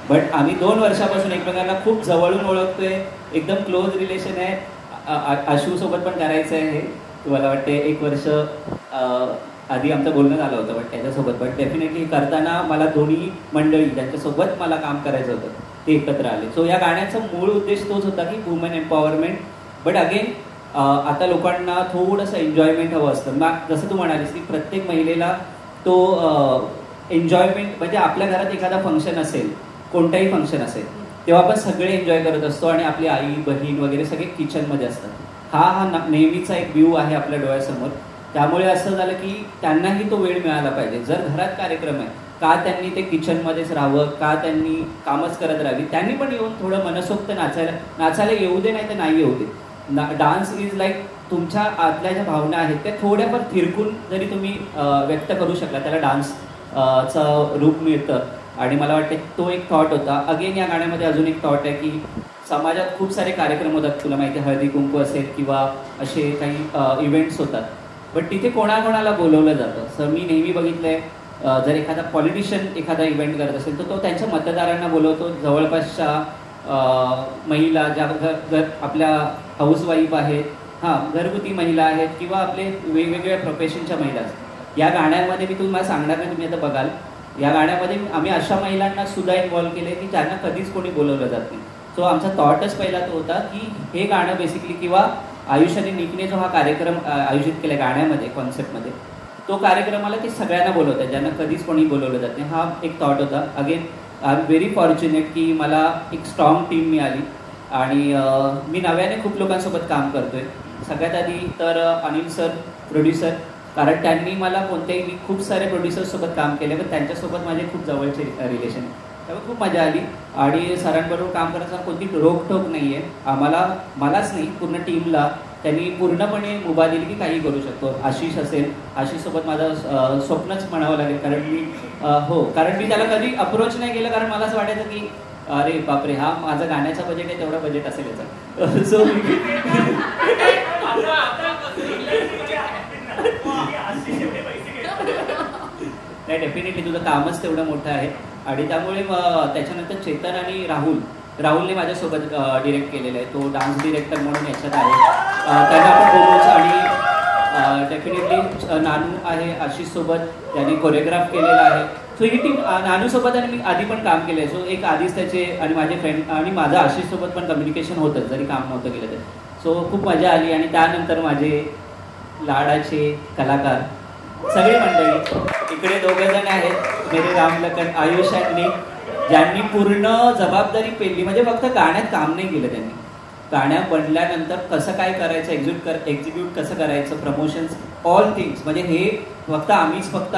बट आम्ही 2 वर्षापासून एकमेकांना खूप जवळून ओळखतोय. एकदम क्लोज रिलेशन आहे. आशू सोबत पण करायचं आहे हे. मला वाटते 1 वर्ष आधी आमचं बोलणं झालं होतं बट त्याच्यासोबत. बट डेफिनेटली करताना मला दोन्ही मंडळी ज्यांच्यासोबत मला काम करायचं होतं ते एकत्र आले. सो या गाण्याचा मूळ उद्देश तोच होता की वुमेन एम्पॉवरमेंट. बट अगेन आता लोकांना थोडंसं एन्जॉयमेंट हवं असतं. मग जसं तू म्हणालीस की प्रत्येक महिलेला तो एन्जॉयमेंट म्हणजे आपल्या घरात एखादा फंक्शन असेल कोणताही फंक्शन असेल तेव्हा आपण सगळे एन्जॉय करत असतो आणि आपली आई बहीण वगैरे सगळे किचनमध्ये असतात. हा नेहमीचा एक व्ह्यू आहे आपल्या डोळ्यासमोर. त्यामुळे असं झालं की त्यांनाही तो वेळ मिळाला पाहिजे. जर घरात कार्यक्रम आहे का त्यांनी ते किचनमध्येच राहावं का त्यांनी कामच करत राहावी. त्यांनी पण येऊन थोडं मनसोक्त नाचायला येऊ दे नाही तर नाही येऊ दे. डान्स इज लाईक तुमच्या आतल्या ज्या भावना आहेत त्या थोड्याफार थिरकून जरी तुम्ही व्यक्त करू शकला त्याला डान्सचं रूप मिळतं. आणि मला वाटतं तो एक थॉट होता. अगेन या गाण्यामध्ये अजून एक थॉट आहे की समाजात खूप सारे कार्यक्रम होतात. तुला माहिती आहे हळदी कुंकू असेल किंवा असे काही इव्हेंट्स होतात. बट तिथे कोणाकोणाला बोलवलं जातं. सर मी नेहमी बघितलंय जर एखादा पॉलिटिशियन एखादा इव्हेंट करत असेल तर तो त्यांच्या मतदारांना बोलवतो. जवळपासच्या महिला ज्या आपल्या हाऊसवाईफ आहेत घरगुती महिला आहेत किंवा आपले वेगवेगळ्या प्रोफेशनच्या महिला असतात. या गाण्यामध्ये मी तुम्हाला सांगणार नाही तुम्ही आता बघाल. या गाण्यामध्ये आम्ही अशा महिलांना सुद्धा इन्व्हॉल्व केले की ज्यांना कधीच कोणी बोलवलं जात नाही. सो आमचा थॉटच पहिला तो होता की हे गाणं बेसिकली किंवा आयुष्याने निकने जो हा कार्यक्रम आयोजित केला गाण्यामध्ये कॉन्सेप्टमध्ये तो कार्यक्रमाला ते सगळ्यांना बोलवतात ज्यांना कधीच कोणी बोलवलं जात नाही. हा एक थॉट होता. Again I am very fortunate की मला एक स्ट्रॉंग टीम मिळाली आणि मी नव्याने खूप लोकांसोबत काम करतोय. सगळ्यात आधी तर अनिल सर प्रोड्युसर कारण त्यांनी मला कोणत्याही खूप सारे प्रोड्युसर्ससोबत काम केले पण त्यांच्यासोबत माझे खूप जवळचे रिलेशन त्यामुळे खूप मजा आली. आणि सरांबरोबर काम करण्याचा कोणती रोकटोक नाही आहे मलाच नाही पूर्ण टीमला. त्यांनी पूर्णपणे मुभा दिली की काही करू शकतो. आशिष असेल आशिषसोबत माझं स्वप्नच म्हणावं लागेल कारण मी कारण मी त्याला कधी अप्रोच नाही केलं कारण मला असं वाटायचं की अरे बापरे, हा माझा गाण्याचा बजेट आहे, तेवढा बजेट असेल याचा. सो नाही, डेफिनेटली तुझं कामच तेवढं मोठं आहे. आणि त्यामुळे त्याच्यानंतर चेतन आणि राहुलने माझ्यासोबत डिरेक्ट केलेलं आहे. तो डान्स डिरेक्टर म्हणून याच्यात आहे, त्यांना आपण बोलूच. आणि डेफिनेटली नानू आहे आशिषसोबत, त्यांनी कोरिओग्राफ केलेला आहे. सो ही टीम नानूसोबत आणि मी आधी पण काम केलं आहे. सो एक आधीच त्याचे आणि माझे फ्रेंड आणि माझं आशिषसोबत पण कम्युनिकेशन होतं जरी काम नव्हतं केलं तर. सो खूप मजा आली. आणि त्यानंतर माझे लाडाचे कलाकार सगळे मंडळी, इकडे 2 जण आहेत, मेरे रामलखन, आयुष आणि ज्यांनी पूर्ण जबाबदारी पेलली. म्हणजे फक्त गाण्यात काम नाही केलं त्यांनी, गाण्यात बनल्यानंतर कसं काय करायचं, एक्झिक्यूट कसं करायचं, प्रमोशन्स, ऑल थिंग्स. म्हणजे हे फक्त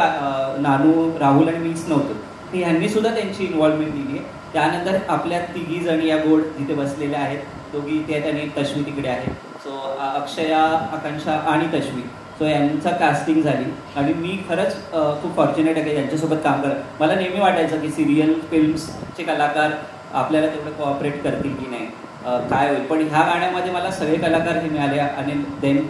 नानू, राहुल आणि मीच नव्हतो, ते ह्यांनी सुद्धा त्यांची इन्व्हॉल्वमेंट दिली आहे. त्यानंतर आपल्या 3 जण या गोड जिथे बसलेल्या आहेत, 2 इथे आहेत आणि तश्वी तिकडे आहे. सो अक्षया, आकांक्षा आणि तश्वी, सो यांचा कास्टिंग झाली. आणि मी खरंच खूप फॉर्च्युनेट आहे की यांच्यासोबत काम करत. मला नेहमी वाटायचं की सिरियल फिल्म्सचे कलाकार आपल्याला तेवढं कोऑपरेट करतील की नाही, काय होईल. पण ह्या गाण्यामध्ये मला सगळे कलाकार हे मिळाले. आणि देन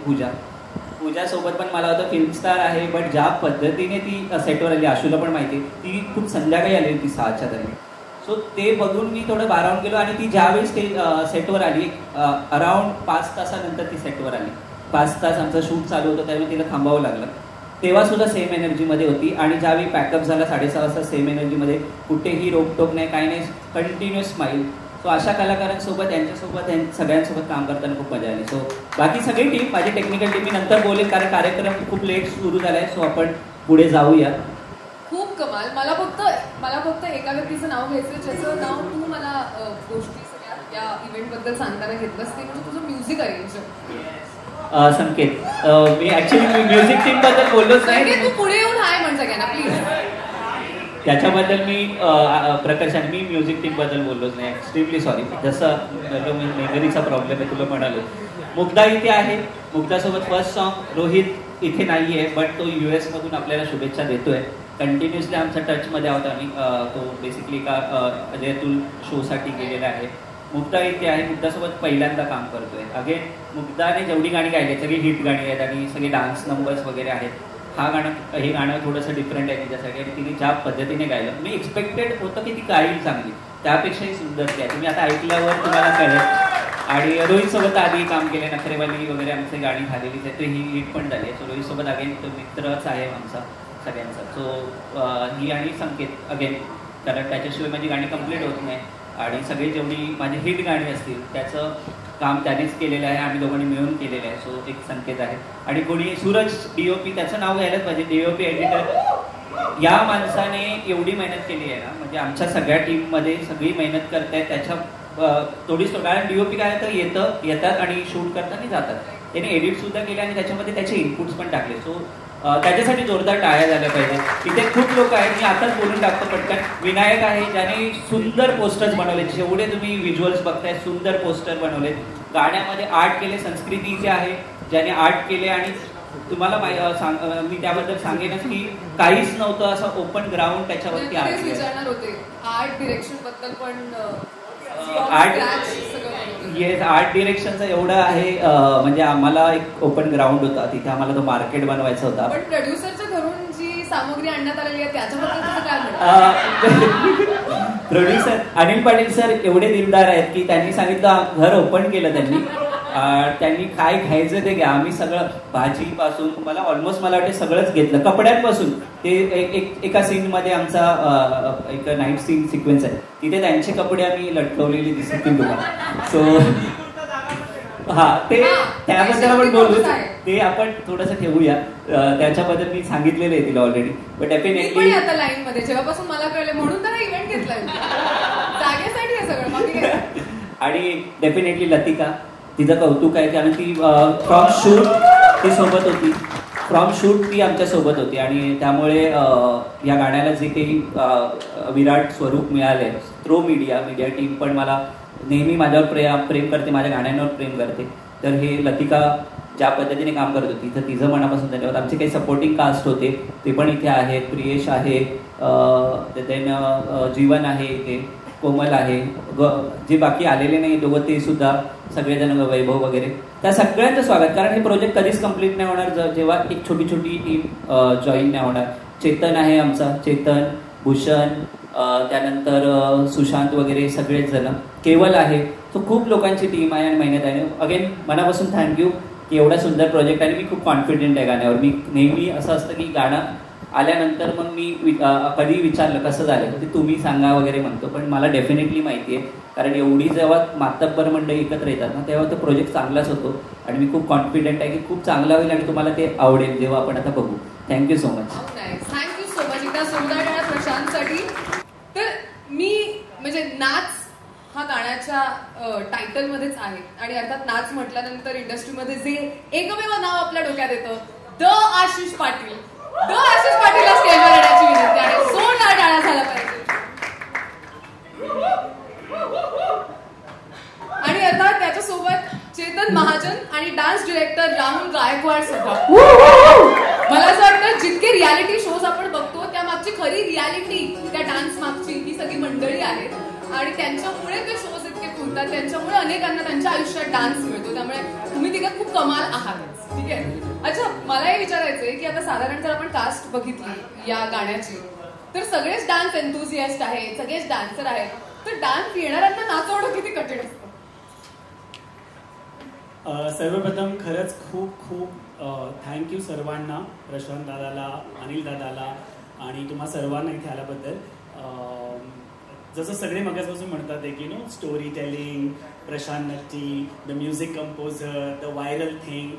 पूजासोबत पण मला होतं फिल्म स्टार आहे, बट ज्या पद्धतीने ती सेटवर आली, आशूला पण माहिती आहे, ती खूप संध्याकाळी आली होती 6च्या दरम्यान. सो ते बघून मी थोडं भारावून गेलो. आणि ती ज्यावेळेस ते सेटवर आली, अराउंड 5 तासानंतर ती सेटवर आली. 5 तास आमचं शूट चालू होतं, त्यामुळे तिला थांबावं लागलं. तेव्हा सुद्धा सेम एनर्जीमध्ये होती. आणि ज्यावेळी पॅकअप झाला 6:30 वाजता, सेम एनर्जीमध्ये, कुठेही रोकटोक नाही, काही नाही, कंटिन्युअस स्माईल. सो अशा कलाकारांसोबत, यांच्यासोबत, सगळ्यांसोबत काम करताना खूप मजा आली. सो बाकी सगळी टीम, माझी टेक्निकल टीम मी नंतर बोलेन, कारण कार्यक्रम खूप लेट सुरू झाला आहे. सो आपण पुढे जाऊया. खूप कमाल. मला फक्त एका व्यक्तीचं नाव घ्यायचं, ज्याचं नाव तू मला गोष्टी सगळ्या या इव्हेंटबद्दल सांगताना घेतलंस, ते म्हणजे तुझं म्युझिक अरेंजर संकेत. मी ऍक्च्युली म्युझिक टीम बद्दल बोललोच नाही. तू पुढे येऊन हाय म्हण सगळ्यांना प्लीज. त्याच्याबद्दल मी प्रकर्षाने मी म्युझिक टीम बद्दल बोललोच नाही. Extremely sorry. जसं मेमरीचा प्रॉब्लेम आहे, तुला म्हणालो. मुग्धा इथे आहे. मुग्धासोबत फर्स्ट सॉन्ग. रोहित इथे नाही आहे, बट तो US मधून आपल्याला शुभेच्छा देतोय. कंटिन्युअसली आमचा टचमध्ये आहोत आम्ही. तो बेसिकली अजयतुल शोसाठी गेलेला आहे. मुग्धा इथे आहे. मुग्धासोबत पहिल्यांदा काम करतोय. अगेन मुग्धाने जेवढी गाणी गायली सगळी हिट गाणी आहेत आणि सगळे डान्स नंबर्स वगैरे आहेत. हे गाणं थोडंसं डिफरंट आहे तिच्यासाठी. आणि तिने ज्या पद्धतीने गायलं, मी एक्सपेक्टेड होतं की ती गाईल चांगली, त्यापेक्षाही सुंदर ती आहे. तुम्ही आता ऐकल्यावर तुम्हाला कळेल. आणि रोहितसोबत आधी काम केले, नखरेवाली वगैरे आमची गाणी झालेलीच आहे, तर ही हिट पण झाली आहे. सो रोहितसोबत अगेन तो मित्रच आहे आमचा सगळ्यांचा. सो ही आणि संकेत अगेन, कारण त्याच्याशिवाय माझी गाणी कम्प्लीट होत नाही. आणि सगळी जेवढी माझी हिट गाणी असतील त्याचं काम त्यानेच केलेलं आहे, आम्ही दोघांनी मिळून केलेलं आहे. सो एक संकेत आहे. आणि कोणी सूरज DOP, त्याचं नाव घ्यायलाच पाहिजे. DOP एडिटर, या माणसाने एवढी मेहनत केली आहे ना, म्हणजे आमच्या सगळ्या टीममध्ये सगळी मेहनत करतायत. त्याच्या थोडीच, कारण DOP काय तर येतात आणि शूट करताना जातात. त्याने एडिट सुद्धा केले आणि त्याच्यामध्ये त्याचे इनपुट्स पण टाकले. सो त्याच्यासाठी जोरदार टाळ्या झाल्या पाहिजे. तिथे खूप लोक आहेत, मी आताच बोलून टाकतो पटकन. विनायक आहे, ज्याने सुंदर पोस्टर्स बनवले, जेवढे तुम्ही व्हिज्युअल्स बघताय सुंदर पोस्टर बनवले. गाण्यामध्ये आर्ट केले. संस्कृतीचे आहे, ज्याने आर्ट केले. आणि तुम्हाला मी त्याबद्दल सांगेनच की काहीच नव्हतं असं ओपन ग्राउंड त्याच्यावरती आर्ट विचारणार होते. आर्ट डिरेक्शन बद्दल पण आर्ट डिरेक्शनचं एवढं आहे, म्हणजे आम्हाला एक ओपन ग्राउंड होता, तिथे आम्हाला तो मार्केट बनवायचा होता. पण प्रोड्युसरच्या घरून जी सामग्री आणण्यात आलेली आहे त्याच्याबद्दल तुझं काय म्हणणं? प्रोड्युसर अनिल पाटील सर एवढे दिलदार आहेत की त्यांनी सांगितलं, घर ओपन केलं त्यांनी काय घ्यायचं ते घ्या. आम्ही सगळं भाजीपासून मला वाटते सगळंच घेतलं, कपड्यांपासून. ते एका सीन मध्ये आमचा एक नाईट सीन सिक्वेन्स आहे, तिथे त्यांचे कपडे आम्ही लटकवलेले दिसतील तुम्हाला. सो ते त्याबद्दल आपण बोलू, ते आपण थोडंसं ठेवूया. त्याच्याबद्दल मी सांगितलेलं आहे तिला ऑलरेडी. बट डेफिनेटली आता लाईन मध्ये जेव्हापासून मला कळलं म्हणून तर इव्हेंट घेतलाय जागेसाठी आहे सगळं. आणि डेफिनेटली लतिका, तिचं कौतुक आहे कारण ती फ्रॉम शूट ती सोबत होती. फ्रॉम शूट ती आमच्या सोबत होती. आणि त्यामुळे या गाण्याला जे काही विराट स्वरूप मिळाले, थ्रो मीडिया टीम पण मला नेहमी माझ्यावर प्रेम करते, माझ्या गाण्यांवर प्रेम करते. तर हे लतिका ज्या पद्धतीने काम करत होती तर तिचं मनापासून धन्यवाद. आमचे काही सपोर्टिंग कास्ट होते ते पण इथे आहेत. प्रियेश आहे, देन जीवन आहे इथे, कोमल आहे, जे बाकी आलेले नाही दोघं ते सुद्धा सगळेजण, वैभव वगैरे, त्या सगळ्यांचं स्वागत. कारण हे प्रोजेक्ट कधीच कम्प्लीट नाही होणार जेव्हा एक छोटी छोटी टीम जॉईन नाही होणार. चेतन आहे आमचा, चेतन, भूषण, त्यानंतर सुशांत वगैरे सगळेच जण, केवल आहे. तो खूप लोकांची टीम आहे आणि मेहनत आहे. अगेन मनापासून थँक्यू की एवढा सुंदर प्रोजेक्ट. आणि मी खूप कॉन्फिडेंट आहे गाण्यावर. मी नेहमी असं असतं की गाणं आल्यानंतर मग मी कधी विचारलं कसं झालं तर ते तुम्ही सांगा वगैरे म्हणतो, पण मला डेफिनेटली माहिती आहे. कारण एवढी जेव्हा मातब्बर मंडळी एकत्र येतात ना तेव्हा तो प्रोजेक्ट चांगलाच होतो. आणि मी खूप कॉन्फिडेंट आहे की खूप चांगला होईल आणि तुम्हाला ते आवडेल जेव्हा आपण आता बघू. Thank you so much. Thank you so much एकदा जोरदार टाळ्या प्रशांतसाठी. तर मी म्हणजे नाच हा गाण्याच्या टायटलमध्येच आहे आणि अर्थात नाच म्हटल्यानंतर इंडस्ट्रीमध्ये जे एकमेव नाव आपल्या डोक्यात येतं, द आशिष पाटील. द आशिष पाटीलला स्टेजवर येण्याची विनंती आहे. जोरदार टाळ्या झाला पाहिजे. आणि अर्थात त्याच्यासोबत चेतन महाजन आणि डान्स डिरेक्टर राहुल गायकवाड सुद्धा. मला असं वाटतं जितके रियालिटी शोज आपण बघतो त्या मागची खरी रियालिटी, त्या डान्स मागची ही सगळी मंडळी आहेत आणि त्यांच्यामुळे ते शोज इतके फुलतात, त्यांच्यामुळे अनेकांना त्यांच्या आयुष्यात डान्स मिळतो. त्यामुळे तुम्ही तिकडे खूप कमाल आहात. ठीक आहे. अच्छा, मला हे विचारायचंय की आता साधारण जर आपण कास्ट बघितली या गाण्याची तर सगळेच डान्स एन्थुझियास्ट आहेत, सगळेच डान्सर आहेत, तर डान्स येणाऱ्यांना नाचवणं किती कठीण असतं? सर्वप्रथम खरंच खूप खूप थँक्यू सर्वांना, प्रशांत दादाला, अनिल दादाला आणि तुम्हा सर्वांना इथे आल्याबद्दल. जसं सगळे मगासपासून म्हणतात की story telling, Prashant Nutty, the music composer, the viral thing.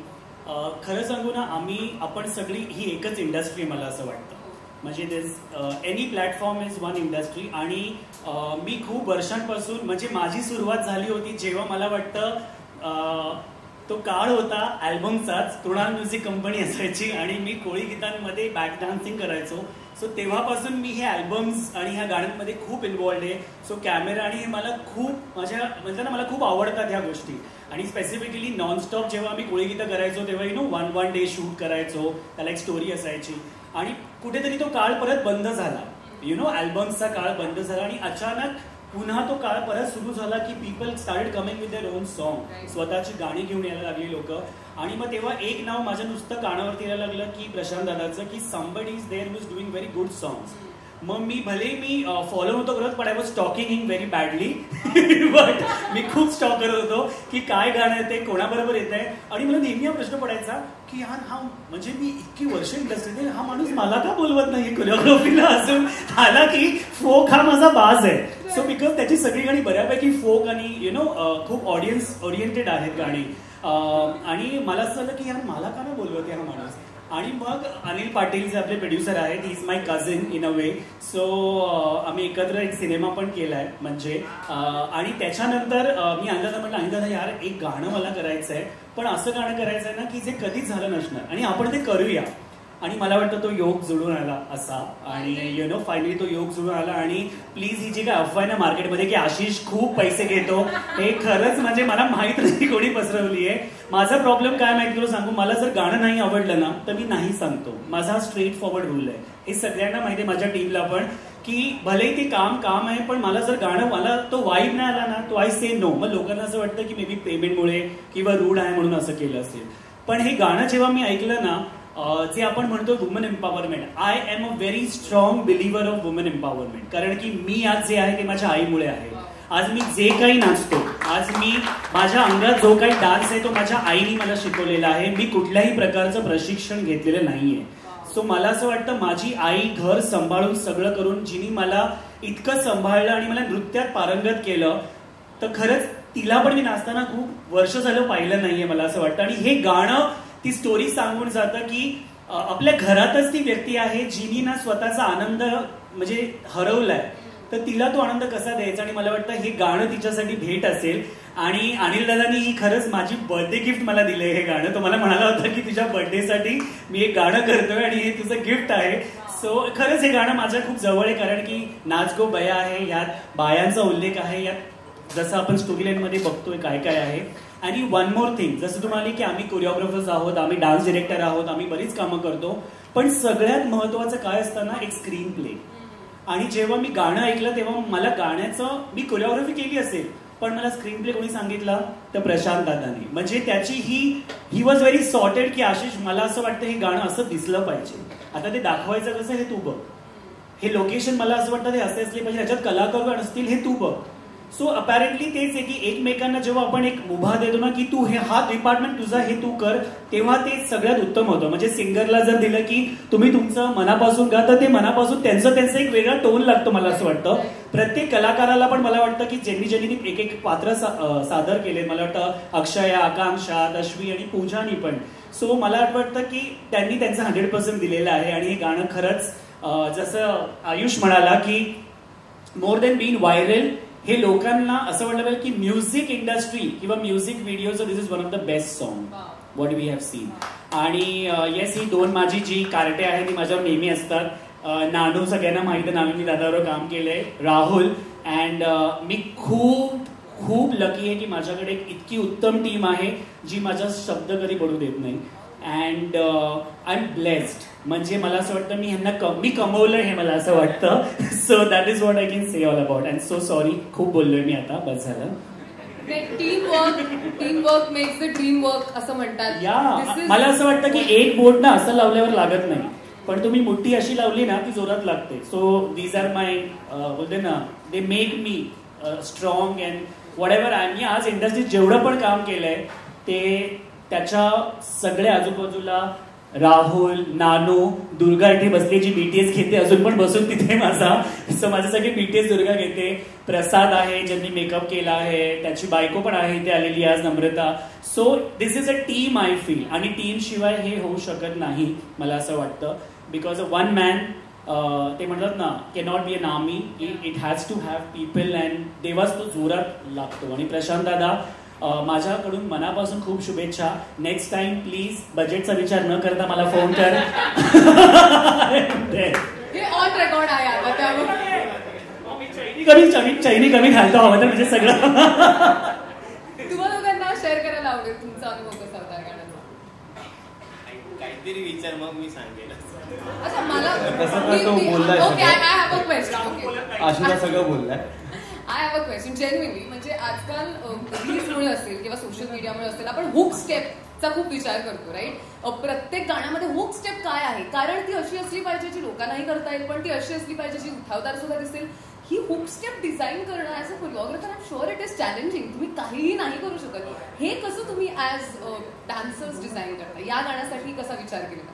खरं सांगू ना, आपण सगळी ही एकच इंडस्ट्री मला असं वाटतं. म्हणजे any platform is one industry. आणि मी खूप वर्षांपासून, म्हणजे माझी सुरुवात झाली होती जेव्हा मला वाटतं तो काळ होता अल्बमचाच. कृणाल म्युझिक कंपनी असायची आणि मी कोळी गीतांमध्ये बॅक डान्सिंग करायचो. सो तेव्हापासून मी हे अल्बम्स आणि ह्या गाण्यांमध्ये खूप इन्व्हॉल्ड आहे. सो कॅमेरा आणि हे मला खूप म्हणजे ना मला खूप आवडतात ह्या गोष्टी. आणि स्पेसिफिकली नॉनस्टॉप जेव्हा आम्ही कोळी गीतं करायचो तेव्हा वन डे शूट करायचो, त्याला एक स्टोरी असायची. आणि कुठेतरी तो काळ परत बंद झाला, अल्बम्सचा काळ बंद झाला आणि अचानक पुन्हा तो काळ परत सुरू झाला की people started coming with their own song. स्वतःची गाणी घेऊन यायला लागली लोक. आणि मग तेव्हा एक नाव माझ्या नुसतं कानावरती यायला लागलं की प्रशांत दादाचं, की somebody is there which doing very good songs. मग मी फॉलो नव्हतो करत, पण I was stalking him very badly. But मी खूप स्टॉक करत होतो की काय गाणं येते, कोणाबरोबर येत आहे. आणि मला नेहमी हा प्रश्न पडायचा की हा म्हणजे मी इतकी वर्ष इंडस्ट्रीत, हा माणूस मला का बोलवत नाही कोरिओग्राफीला. अजून आला की फोक हा माझा बाज आहे. सो बिकॉज त्याची सगळी गाणी बऱ्यापैकी फोक आणि खूप ऑडियन्स ओरिएंटेड आहेत गाणी. आणि मला असं झालं की यार मला का नाही बोलवते हा माणूस. आणि मग अनिल पाटील जे आपले प्रोड्युसर आहेत, he is my cousin in a way. So आम्ही एकत्र एक सिनेमा पण केलाय म्हणजे. आणि त्याच्यानंतर मी अनिलदादा म्हटलं, अनिलदादा यार एक गाणं मला करायचं आहे, पण असं गाणं करायचं आहे ना की जे कधीच झालं नसणार आणि आपण ते करूया. आणि मला वाटतं तो योग जुळून आला असा. आणि फायनली तो योग जुळून आला. आणि प्लीज ही जी काय अफवा आहे ना मार्केटमध्ये की आशिष खूप पैसे घेतो, हे खरंच म्हणजे मला माहित नाही कोणी पसरवली आहे. माझा प्रॉब्लेम काय माहिती तुला सांगू, मला जर गाणं नाही आवडलं ना तर मी नाही सांगतो. माझा स्ट्रेट फॉरवर्ड रूल आहे. हे सगळ्यांना माहिती आहे, माझ्या टीमला पण, की भले ते काम आहे, पण मला जर गाणं मला तो वाईब नाही आला ना तो आय से नो. मग लोकांना असं वाटतं की मे बी पेमेंटमुळे किंवा रूढ आहे म्हणून असं केलं असेल. पण हे गाणं जेव्हा मी ऐकलं ना, जे आपण म्हणतो woman empowerment, I am a very strong believer of woman empowerment. कारण की मी आज जे आहे ते माझ्या आईमुळे आहे. आज मी जे काही नाचतो, आज मी माझ्या अंगात जो काही डान्स आहे तो माझ्या आईने मला शिकवलेला आहे. मी कुठल्याही प्रकारचं प्रशिक्षण घेतलेलं नाहीये. सो मला असं वाटतं माझी आई घर सांभाळून सगळं करून जिने मला इतकं सांभाळलं आणि मला नृत्यात पारंगत केलं, तर खरंच तिला पण मी नाचताना खूप वर्ष झालं पाहिलं नाहीये मला असं वाटतं. आणि हे गाणं ती स्टोरी सांगून जातं की आपल्या घरातच ती व्यक्ती आहे जिनी ना स्वतःचा आनंद म्हणजे हरवलाय, तर तिला तो आनंद कसा द्यायचा. आणि मला वाटतं हे गाणं तिच्यासाठी भेट असेल. आणि अनिल दादानी ही खरंच माझी बर्थडे गिफ्ट मला दिलंय हे गाणं. तो मला म्हणाला होता की तुझ्या बर्थडेसाठी मी एक गाणं करतोय आणि हे तुझं गिफ्ट आहे. सो खरंच हे गाणं माझ्या खूप जवळ आहे. कारण की नाच गो बया आहे, यात बायांचा उल्लेख आहे, यात जसं आपण स्टोरी लाईन मध्ये बघतोय काय काय आहे. आणि वन मोर थिंग, जसं तुम्हाला की आम्ही कोरिओग्राफर्स आहोत, आम्ही डान्स डिरेक्टर आहोत, आम्ही बरीच कामं करतो, पण सगळ्यात महत्वाचं काय असतं ना, एक स्क्रीन प्ले. आणि जेव्हा मी गाणं ऐकलं तेव्हा मला गाण्याचं मी कोरिओग्राफी केली असेल पण मला स्क्रीन प्ले कोणी सांगितलं तर प्रशांत दादानी. म्हणजे त्याची ही वॉज व्हेरी सॉर्टेड की आशिष मला असं वाटतं हे गाणं असं दिसलं पाहिजे. आता ते दाखवायचं कसं हे तू बघ, हे लोकेशन मला असं वाटतं ते असे असले पाहिजे, ह्याच्यात कलाकार असतील हे तू बघ. सो अपॅरेंटली तेच आहे की एकमेकांना जेव्हा आपण एक मुभा देतो ना की तू हे हा डिपार्टमेंट तुझा हे तू कर, तेव्हा ते सगळ्यात उत्तम होतं. म्हणजे सिंगरला जर दिलं की तुम्ही तुमचं मनापासून गा तर ते मनापासून त्यांचं एक वेगळा टोन लागतो मला असं वाटतं. प्रत्येक कलाकाराला पण मला वाटतं की ज्यांनी एक पात्र सादर केले, मला वाटतं अक्षया, आकांक्षा, तश्वी आणि पूजानी पण. सो मला वाटतं की त्यांनी त्यांचं 100% दिलेलं आहे. आणि हे गाणं खरंच जसं आयुष म्हणाला की मोर दॅन बीन व्हायरल, हे लोकांना असं वाटलं पाहिजे की म्युझिक इंडस्ट्री किंवा म्युझिक व्हिडिओचं this is one of the best song what we have seen. आणि येस, ही दोन माझी जी कार्टे आहे ती माझ्यावर नेहमी असतात. नानू सगळ्यांना माहिती आहे, नानूंनी दादावर काम केलंय, राहुल. अँड मी खूप लकी आहे की माझ्याकडे एक इतकी उत्तम टीम आहे जी माझा शब्द कधी पडू देत नाही. And I am blessed. म्हणजे मला असं वाटतं मी कमवलं हे मला असं वाटतं. So that is what I can say all about. And so sorry, खूप बोललोय मी आता, बस झालं. Team work makes the dream work असं म्हणतात. या मला असं वाटतं की एक बोट ना असं लावल्यावर लागत नाही, पण तुम्ही मुठ्ठी अशी लावली ना ती जोरात लागते. सो दीज आर माय बोलते ना, they make me strong and whatever I. मी आज इंडस्ट्रीत जेवढं पण काम केलंय ते त्याच्या सगळ्या आजूबाजूला राहुल, नानू, दुर्गा इथे बसली जी बीटीएस घेते, अजून पण बसून तिथे माझ्यासाठी बीटीएस दुर्गा घेते. प्रसाद आहे ज्यांनी मेकअप केला आहे, त्याची बायको पण आहे इथे आलेली आज, Namrata. So this is a team I feel. आणि टीम शिवाय हे होऊ शकत नाही मला असं वाटतं. बिकॉज वन मॅन ते म्हणतात ना, cannot be an army, it has to have people. And तेव्हाच तो जोरात लागतो. आणि प्रशांत दादा, माझ्याकडून मनापासून खूप शुभेच्छा. नेक्स्ट टाइम प्लीज बजेटचा विचार न करता मला फोन कर. हे ऑन रेकॉर्ड आहे आता, त्यामुळे चैनी कमी घालतो हवं तर म्हणजे सगळं. तुम्हाला दोघांना शेअर करायला आवडेल तुमचा अनुभव कसा होता गाण्याचा? काहीतरी विचार, मग मी सांगेल. अच्छा, मला तो बोललाय, okay, I have a question. आशुला सगळं बोललाय. I have a question genuinely. म्हणजे आजकाल रील्समुळे असेल किंवा सोशल मीडियामुळे असेल, आपण हुक स्टेपचा खूप विचार करतो, राईट? प्रत्येक गाण्यामध्ये हुक स्टेप काय आहे? कारण ती अशी असली पाहिजे जी लोकांनाही करता येईल, पण ती अशी असली पाहिजे जी उठावदार सुद्धा दिसेल. ही हुक स्टेप डिझाईन करणं as a choreographer, I am sure it is challenging. तुम्ही काहीही नाही करू शकत. हे कसं तुम्ही ॲज डान्सर्स डिझाईन करता? या गाण्यासाठी कसा विचार केला?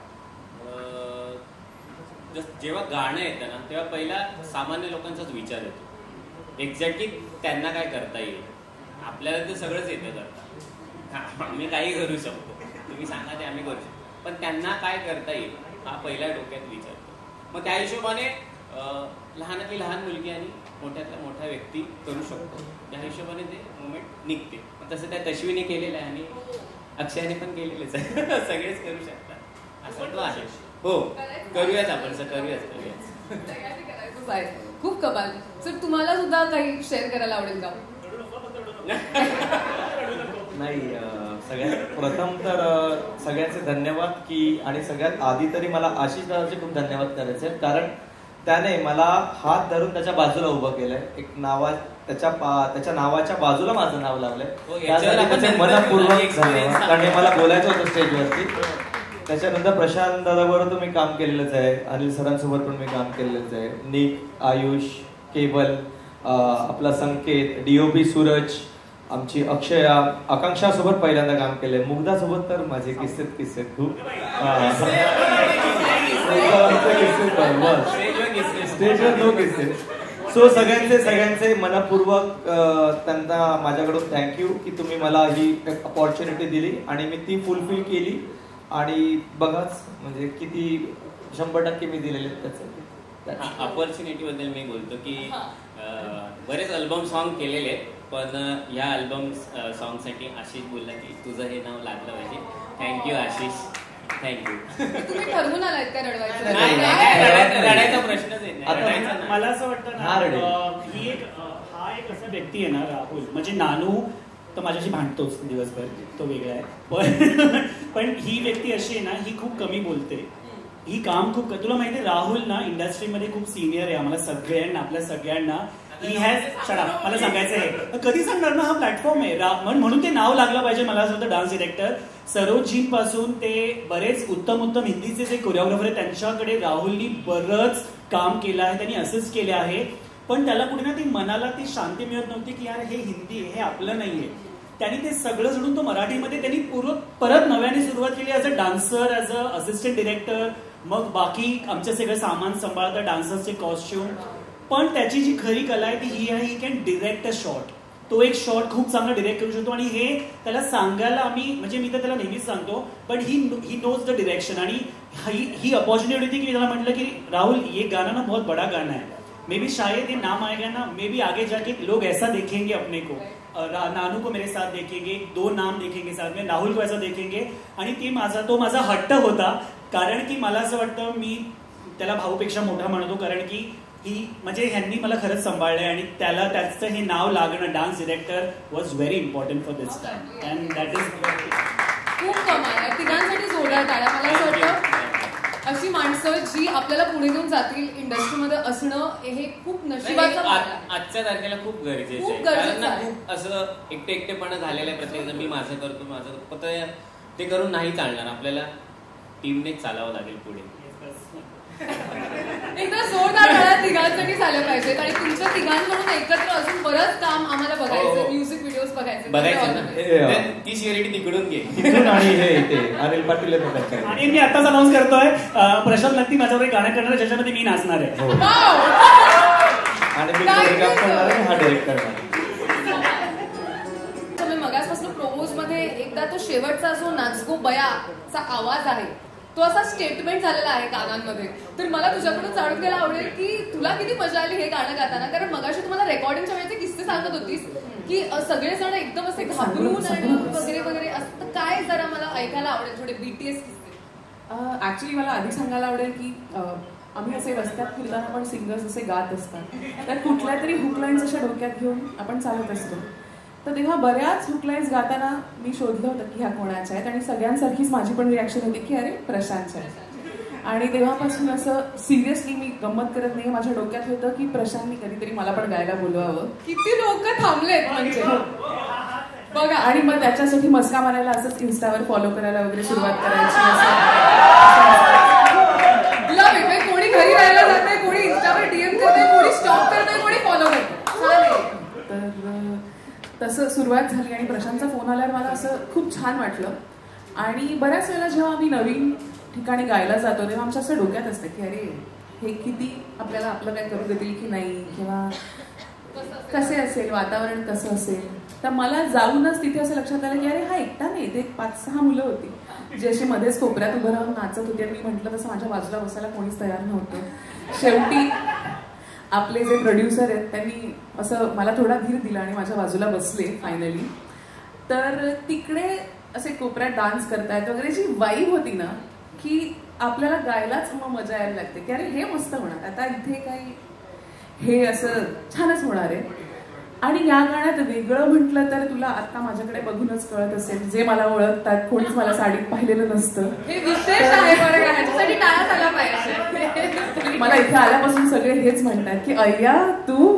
जेव्हा गाणं येतं ना तेव्हा पहिला सामान्य लोकांचाच विचार येतो. एक्झॅक्टली त्यांना काय करता येईल. आपल्याला तर सगळंच येतं करता, आम्ही काही करू शकतो, तुम्ही सांगा ते आम्ही करू शकतो, पण त्यांना काय करता येईल हा पहिल्या डोक्यात विचारतो. मग त्या हिशोबाने लहानातली लहान मुलगी आणि मोठ्यातल्या मोठ्या व्यक्ती करू शकतो. त्या हिशोबाने ते मुवमेंट निघते. तसं त्या तश्वीने केलेलं आहे आणि अक्षयाने पण केलेलंच आहे. सगळेच करू शकतात असं तो आहे. हो, करूयाच आपण, करायचंच आहे. खूप कमाल. सर, तुम्हाला सुद्धा काही शेअर करायला आवडेल का? नाही, सगळ्यात प्रथम तर सगळ्यांचे धन्यवाद की, आणि सगळ्यात आधी तरी मला आशिष दादाचे खूप धन्यवाद करायचे, कारण त्याने मला हात धरून त्याच्या बाजूला उभं केलंय. एक त्याच्या नावाच्या बाजूला माझं नाव लावलंय. त्यासाठी मनपूर्वक धन्यवाद, कारण मला बोलायचं होतं स्टेजवरती. त्याच्यानंतर प्रशांत दादाबरोबर तर मी काम केलेलंच आहे, अनिल सरांसोबत पण मी काम केलेलंच आहे, निक, आयुष, केबल, आपला संकेत, डीओपी सूरज, आमची अक्षया, आकांक्षा सोबत पहिल्यांदा काम केलंय, मुग्धा सोबत तर माझे किस्से खूप स्टेजवर नो किस्से. सो सगळ्यांचे मनपूर्वक त्यांना माझ्याकडून थँक्यू की तुम्ही मला ही अपॉर्च्युनिटी दिली आणि मी ती फुलफिल केली. आणि बघाच म्हणजे किती 100% मी दिलेले त्याचं. अपॉर्च्युनिटी बद्दल मी बोलतो की बरेच अल्बम सॉन्ग केलेले, पण या अल्बम सॉन्ग साठी आशिष बोलला की तुझं हे नाव लागलं पाहिजे. Thank you Ashish, thank you. तुम्ही ठरवून आलात का रडवायचं? रडायचा प्रश्नच आहे. मला असं वाटतं ना, ही हा एक असा व्यक्ती आहे ना राहुल, म्हणजे नानू तर माझ्याशी भांडतोच दिवसभर, तो वेगळा आहे, पण ही व्यक्ती अशी आहे ना, ही खूप कमी बोलते ही काम खूप तुला माहिती राहुल ना इंडस्ट्रीमध्ये खूप सिनियर आहे आम्हाला सगळ्यांना आपल्या सगळ्यांना. ही हॅज शडा मला सांगायचं आहे कधी सांगणार ना हा प्लॅटफॉर्म आहे म्हणून ते नाव लागलं पाहिजे मला असं वाटतं. डान्स डिरेक्टर सरोजींपासून ते बरेच उत्तम हिंदीचे जे कोरिओग्राफर आहेत त्यांच्याकडे राहुलनी बरंच काम केलं आहे, त्यांनी असेच केले आहे. पण त्याला कुठे ना ती मनाला ती शांती मिळत नव्हती की यार हे हिंदी हे आपलं नाहीये. त्यांनी ते सगळं सोडून तो मराठीमध्ये त्यांनी परत नव्याने सुरुवात केली as a dancer, as a assistant director, मग बाकी आमचे सगळं सामान सांभाळतं, डान्सर्सचे कॉस्ट्युम. पण त्याची जी खरी कला आहे ती ही आहे, he can direct a shot. तो एक शॉट खूप चांगला डिरेक्ट करू शकतो आणि हे त्याला सांगायला आम्ही म्हणजे मी तर त्याला नेहमीच सांगतो, but he knows the direction. आणि ही अपॉर्च्युनिटी होती की त्याला म्हटलं की राहुल ये गाना ना बहुत बड़ा गाना है, मे बी शायद ये नाम आएगा ना, मे बी आगे जाके लोग ऐसा देखेंगे अपने को, नानू को मेरे साथ देखेंगे, 2 नाम देखेंगे साथ में, राहुल को ऐसा देखेंगे. आणि तो माझा हट्ट होता, कारण की मला असं वाटतं मी त्याला भाऊपेक्षा मोठा म्हणतो, कारण की ही म्हणजे ह्यांनी मला खरंच सांभाळलंय आणि त्याला त्याचं हे नाव लागणं dance director was very important for this time and that is खूप कमाल आहे. तिघांसाठी जोरदार टाळ्या. मला असं वाटतं अशी माणसं जी आपल्याला पुढे घेऊन जातील इंडस्ट्रीमध्ये असणं हे खूप नशिबाचं आजच्या तारखेला खूप गरजेचं आहे. कारण ना खूप असं एकटेपणा झालेलं आहे प्रत्येक जण, मी माझं करतो ते करून नाही चालणार, आपल्याला टीमनेच चालावं लागेल पुढे. एकदा जोरदार टाळ्या तिघांसाठी झाल्या पाहिजेत आणि तुमच्या तिघांकडून एकत्र असून बरंच काम आम्हाला बघायचं, म्युझिक व्हिडिओज बघायचे. ती शिअरिटी तिकडून घे आणि हे अनिल पाटील. आणि मी आताच अनाऊन्स करतोय प्रशांत नक्की माझ्यावर गाणं करणार ज्याच्यामध्ये मी नाचणार आहे आणि मी कोरिओग्राफ करणार आहे, हा डायरेक्ट करणार आहे. मगासपासून प्रोमोज मध्ये एकदा तो शेवटचा जो नाचगो बयाचा आवाज आहे तो असा स्टेटमेंट झालेला आहे गाण्यांमध्ये. तर मला तुझ्याकडून जाणून घ्यायला आवडेल की तुला किती मजा आली हे गाणं गाताना, कारण मगाशी तुम्हाला रेकॉर्डिंगच्या वेळेचे किस्से सांगत होतीस की सगळेजण एकदम असे घाबरून आणि वगैरे वगैरे असं, काय जरा मला ऐकायला आवडेल थोडे बीटीएस किस्से. ऍक्च्युली मला आधी सांगायला आवडेल की आम्ही असे रस्त्यात फिरताना पण सिंगर्स असे गात असतात, तर कुठल्या तरी हुकलाईन्स अशा डोक्यात घेऊन आपण चालत असतो. तर तेव्हा बऱ्याच हुकलाईन्स गाताना मी शोधलं होतं की ह्या कोणाच्या आहेत, आणि सगळ्यांसारखीच माझी पण रिॲक्शन होती की अरे प्रशांतच्या आहेत. आणि तेव्हापासून असं सिरियसली मी गंमत करत नाही, माझ्या डोक्यात होतं की प्रशांतनी कधीतरी मला पण गायला बोलवावं. किती लोक थांबलेत म्हणजे बघा. आणि मग त्याच्यासाठी मस्का मारायला असंच इन्स्टावर फॉलो करायला वगैरे सुरुवात करायची. कोणी घरी राहायला जात नाही, कोणी इन्स्टावर डीएम करते, कोणी स्टॉप करते, कोणी फॉलो करते. तर तसं सुरुवात झाली आणि प्रशांतचा फोन आल्यावर मला असं खूप छान वाटलं. आणि बऱ्याच वेळेला जेव्हा आम्ही नवीन ठिकाणी गायला जातो तेव्हा आमच्या असं डोक्यात असतं की अरे हे किती आपल्याला आपलं काय करू देतील की नाही, किंवा कसे असेल वातावरण, कसं असेल. तर मला जाऊनच तिथे असं लक्षात आलं की अरे हा एकटा नाही, ते 5-6 मुलं होती जे अशी मध्येच कोपऱ्यात उभं राहून नाचत होती. आणि मी म्हटलं तसं माझ्या बाजूला बसायला कोणीच तयार नव्हतं. शेवटी आपले जे प्रोड्युसर आहेत त्यांनी असं मला थोडा धीर दिला आणि माझ्या बाजूला बसले फायनली. तर तिकडे असे कोपऱ्यात डान्स करतायत वगैरे जी वाईब होती ना की आपल्याला गायलाच मग मजा यायला लागते की अरे हे मस्त होणार, आता इथे काही हे असं छानच होणार आहे. आणि या गाण्यात वेगळं म्हटलं तर तुला आता माझ्याकडे बघूनच कळत असेल, जे मला ओळखतात कोणीच मला साडीत पाहिलेलं नसतं. हे विशेष आहे बरं, ह्याच्यासाठी टाळा झाला पाहिजे. मला इथे आल्यापासून सगळे हेच म्हणतात की अय्या तू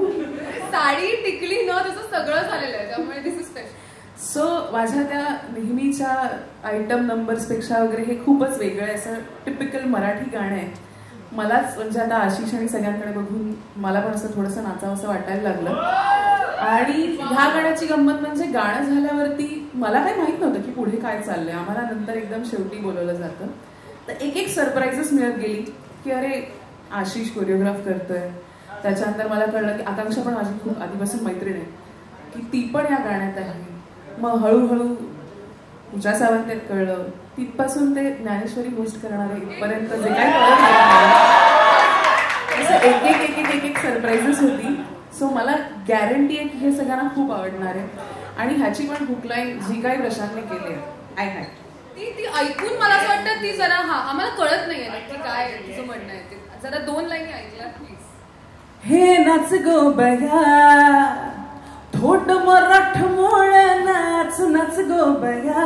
साडी टिकली न तसं सगळं झालेलं आहे, त्यामुळे दिस इज स्पेशल. सो माझ्या त्या नेहमीच्या आयटम नंबर्सपेक्षा वगैरे हे खूपच वेगळं आहे, असं टिपिकल मराठी गाणं आहे. मलाच म्हणजे आता आशिष आणि सगळ्यांकडे बघून मला पण असं थोडंसं नाचावं असं वाटायला लागलं. आणि ह्या गाण्याची गंमत म्हणजे गाणं झाल्यावरती मला काही माहित नव्हतं की पुढे काय चाललंय. आम्हाला नंतर एकदम शेवटी बोलवलं जातं, तर एक सरप्राईजेस मिळत गेली की अरे आशिष कोरिओग्राफ करतोय. त्याच्यानंतर मला कळलं की आकांक्षा पण माझी खूप आधीपासून मैत्रीण आहे की ती पण या गाण्यात आहे. मग हळूहळू पूजा सावंत कळलं, तिथपासून ते ज्ञानेश्वरी होस्ट करणारे इथपर्यंत जे काय कळत असं एक सरप्राईजेस होती. सो मला गॅरंटी आहे की हे सगळ्यांना खूप आवडणार आहे. आणि ह्याची पण हुकलाईन जी काही प्रशांतने केली आहे आय हॅड ती ऐकून मला असं वाटतं ती जरा आम्हाला कळत नाहीये नक्की काय तुझं म्हणणं आहे ते, जरा 2 लाईनी ऐकल्या प्लीज. हे नाच गो बया थोड मराठ मोळ नाच नाच गो बया,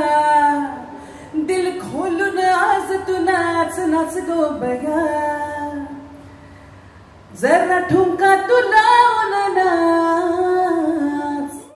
दिल खोलून आज तू नाच नाच नाच गो बया जरा ठुमका तुला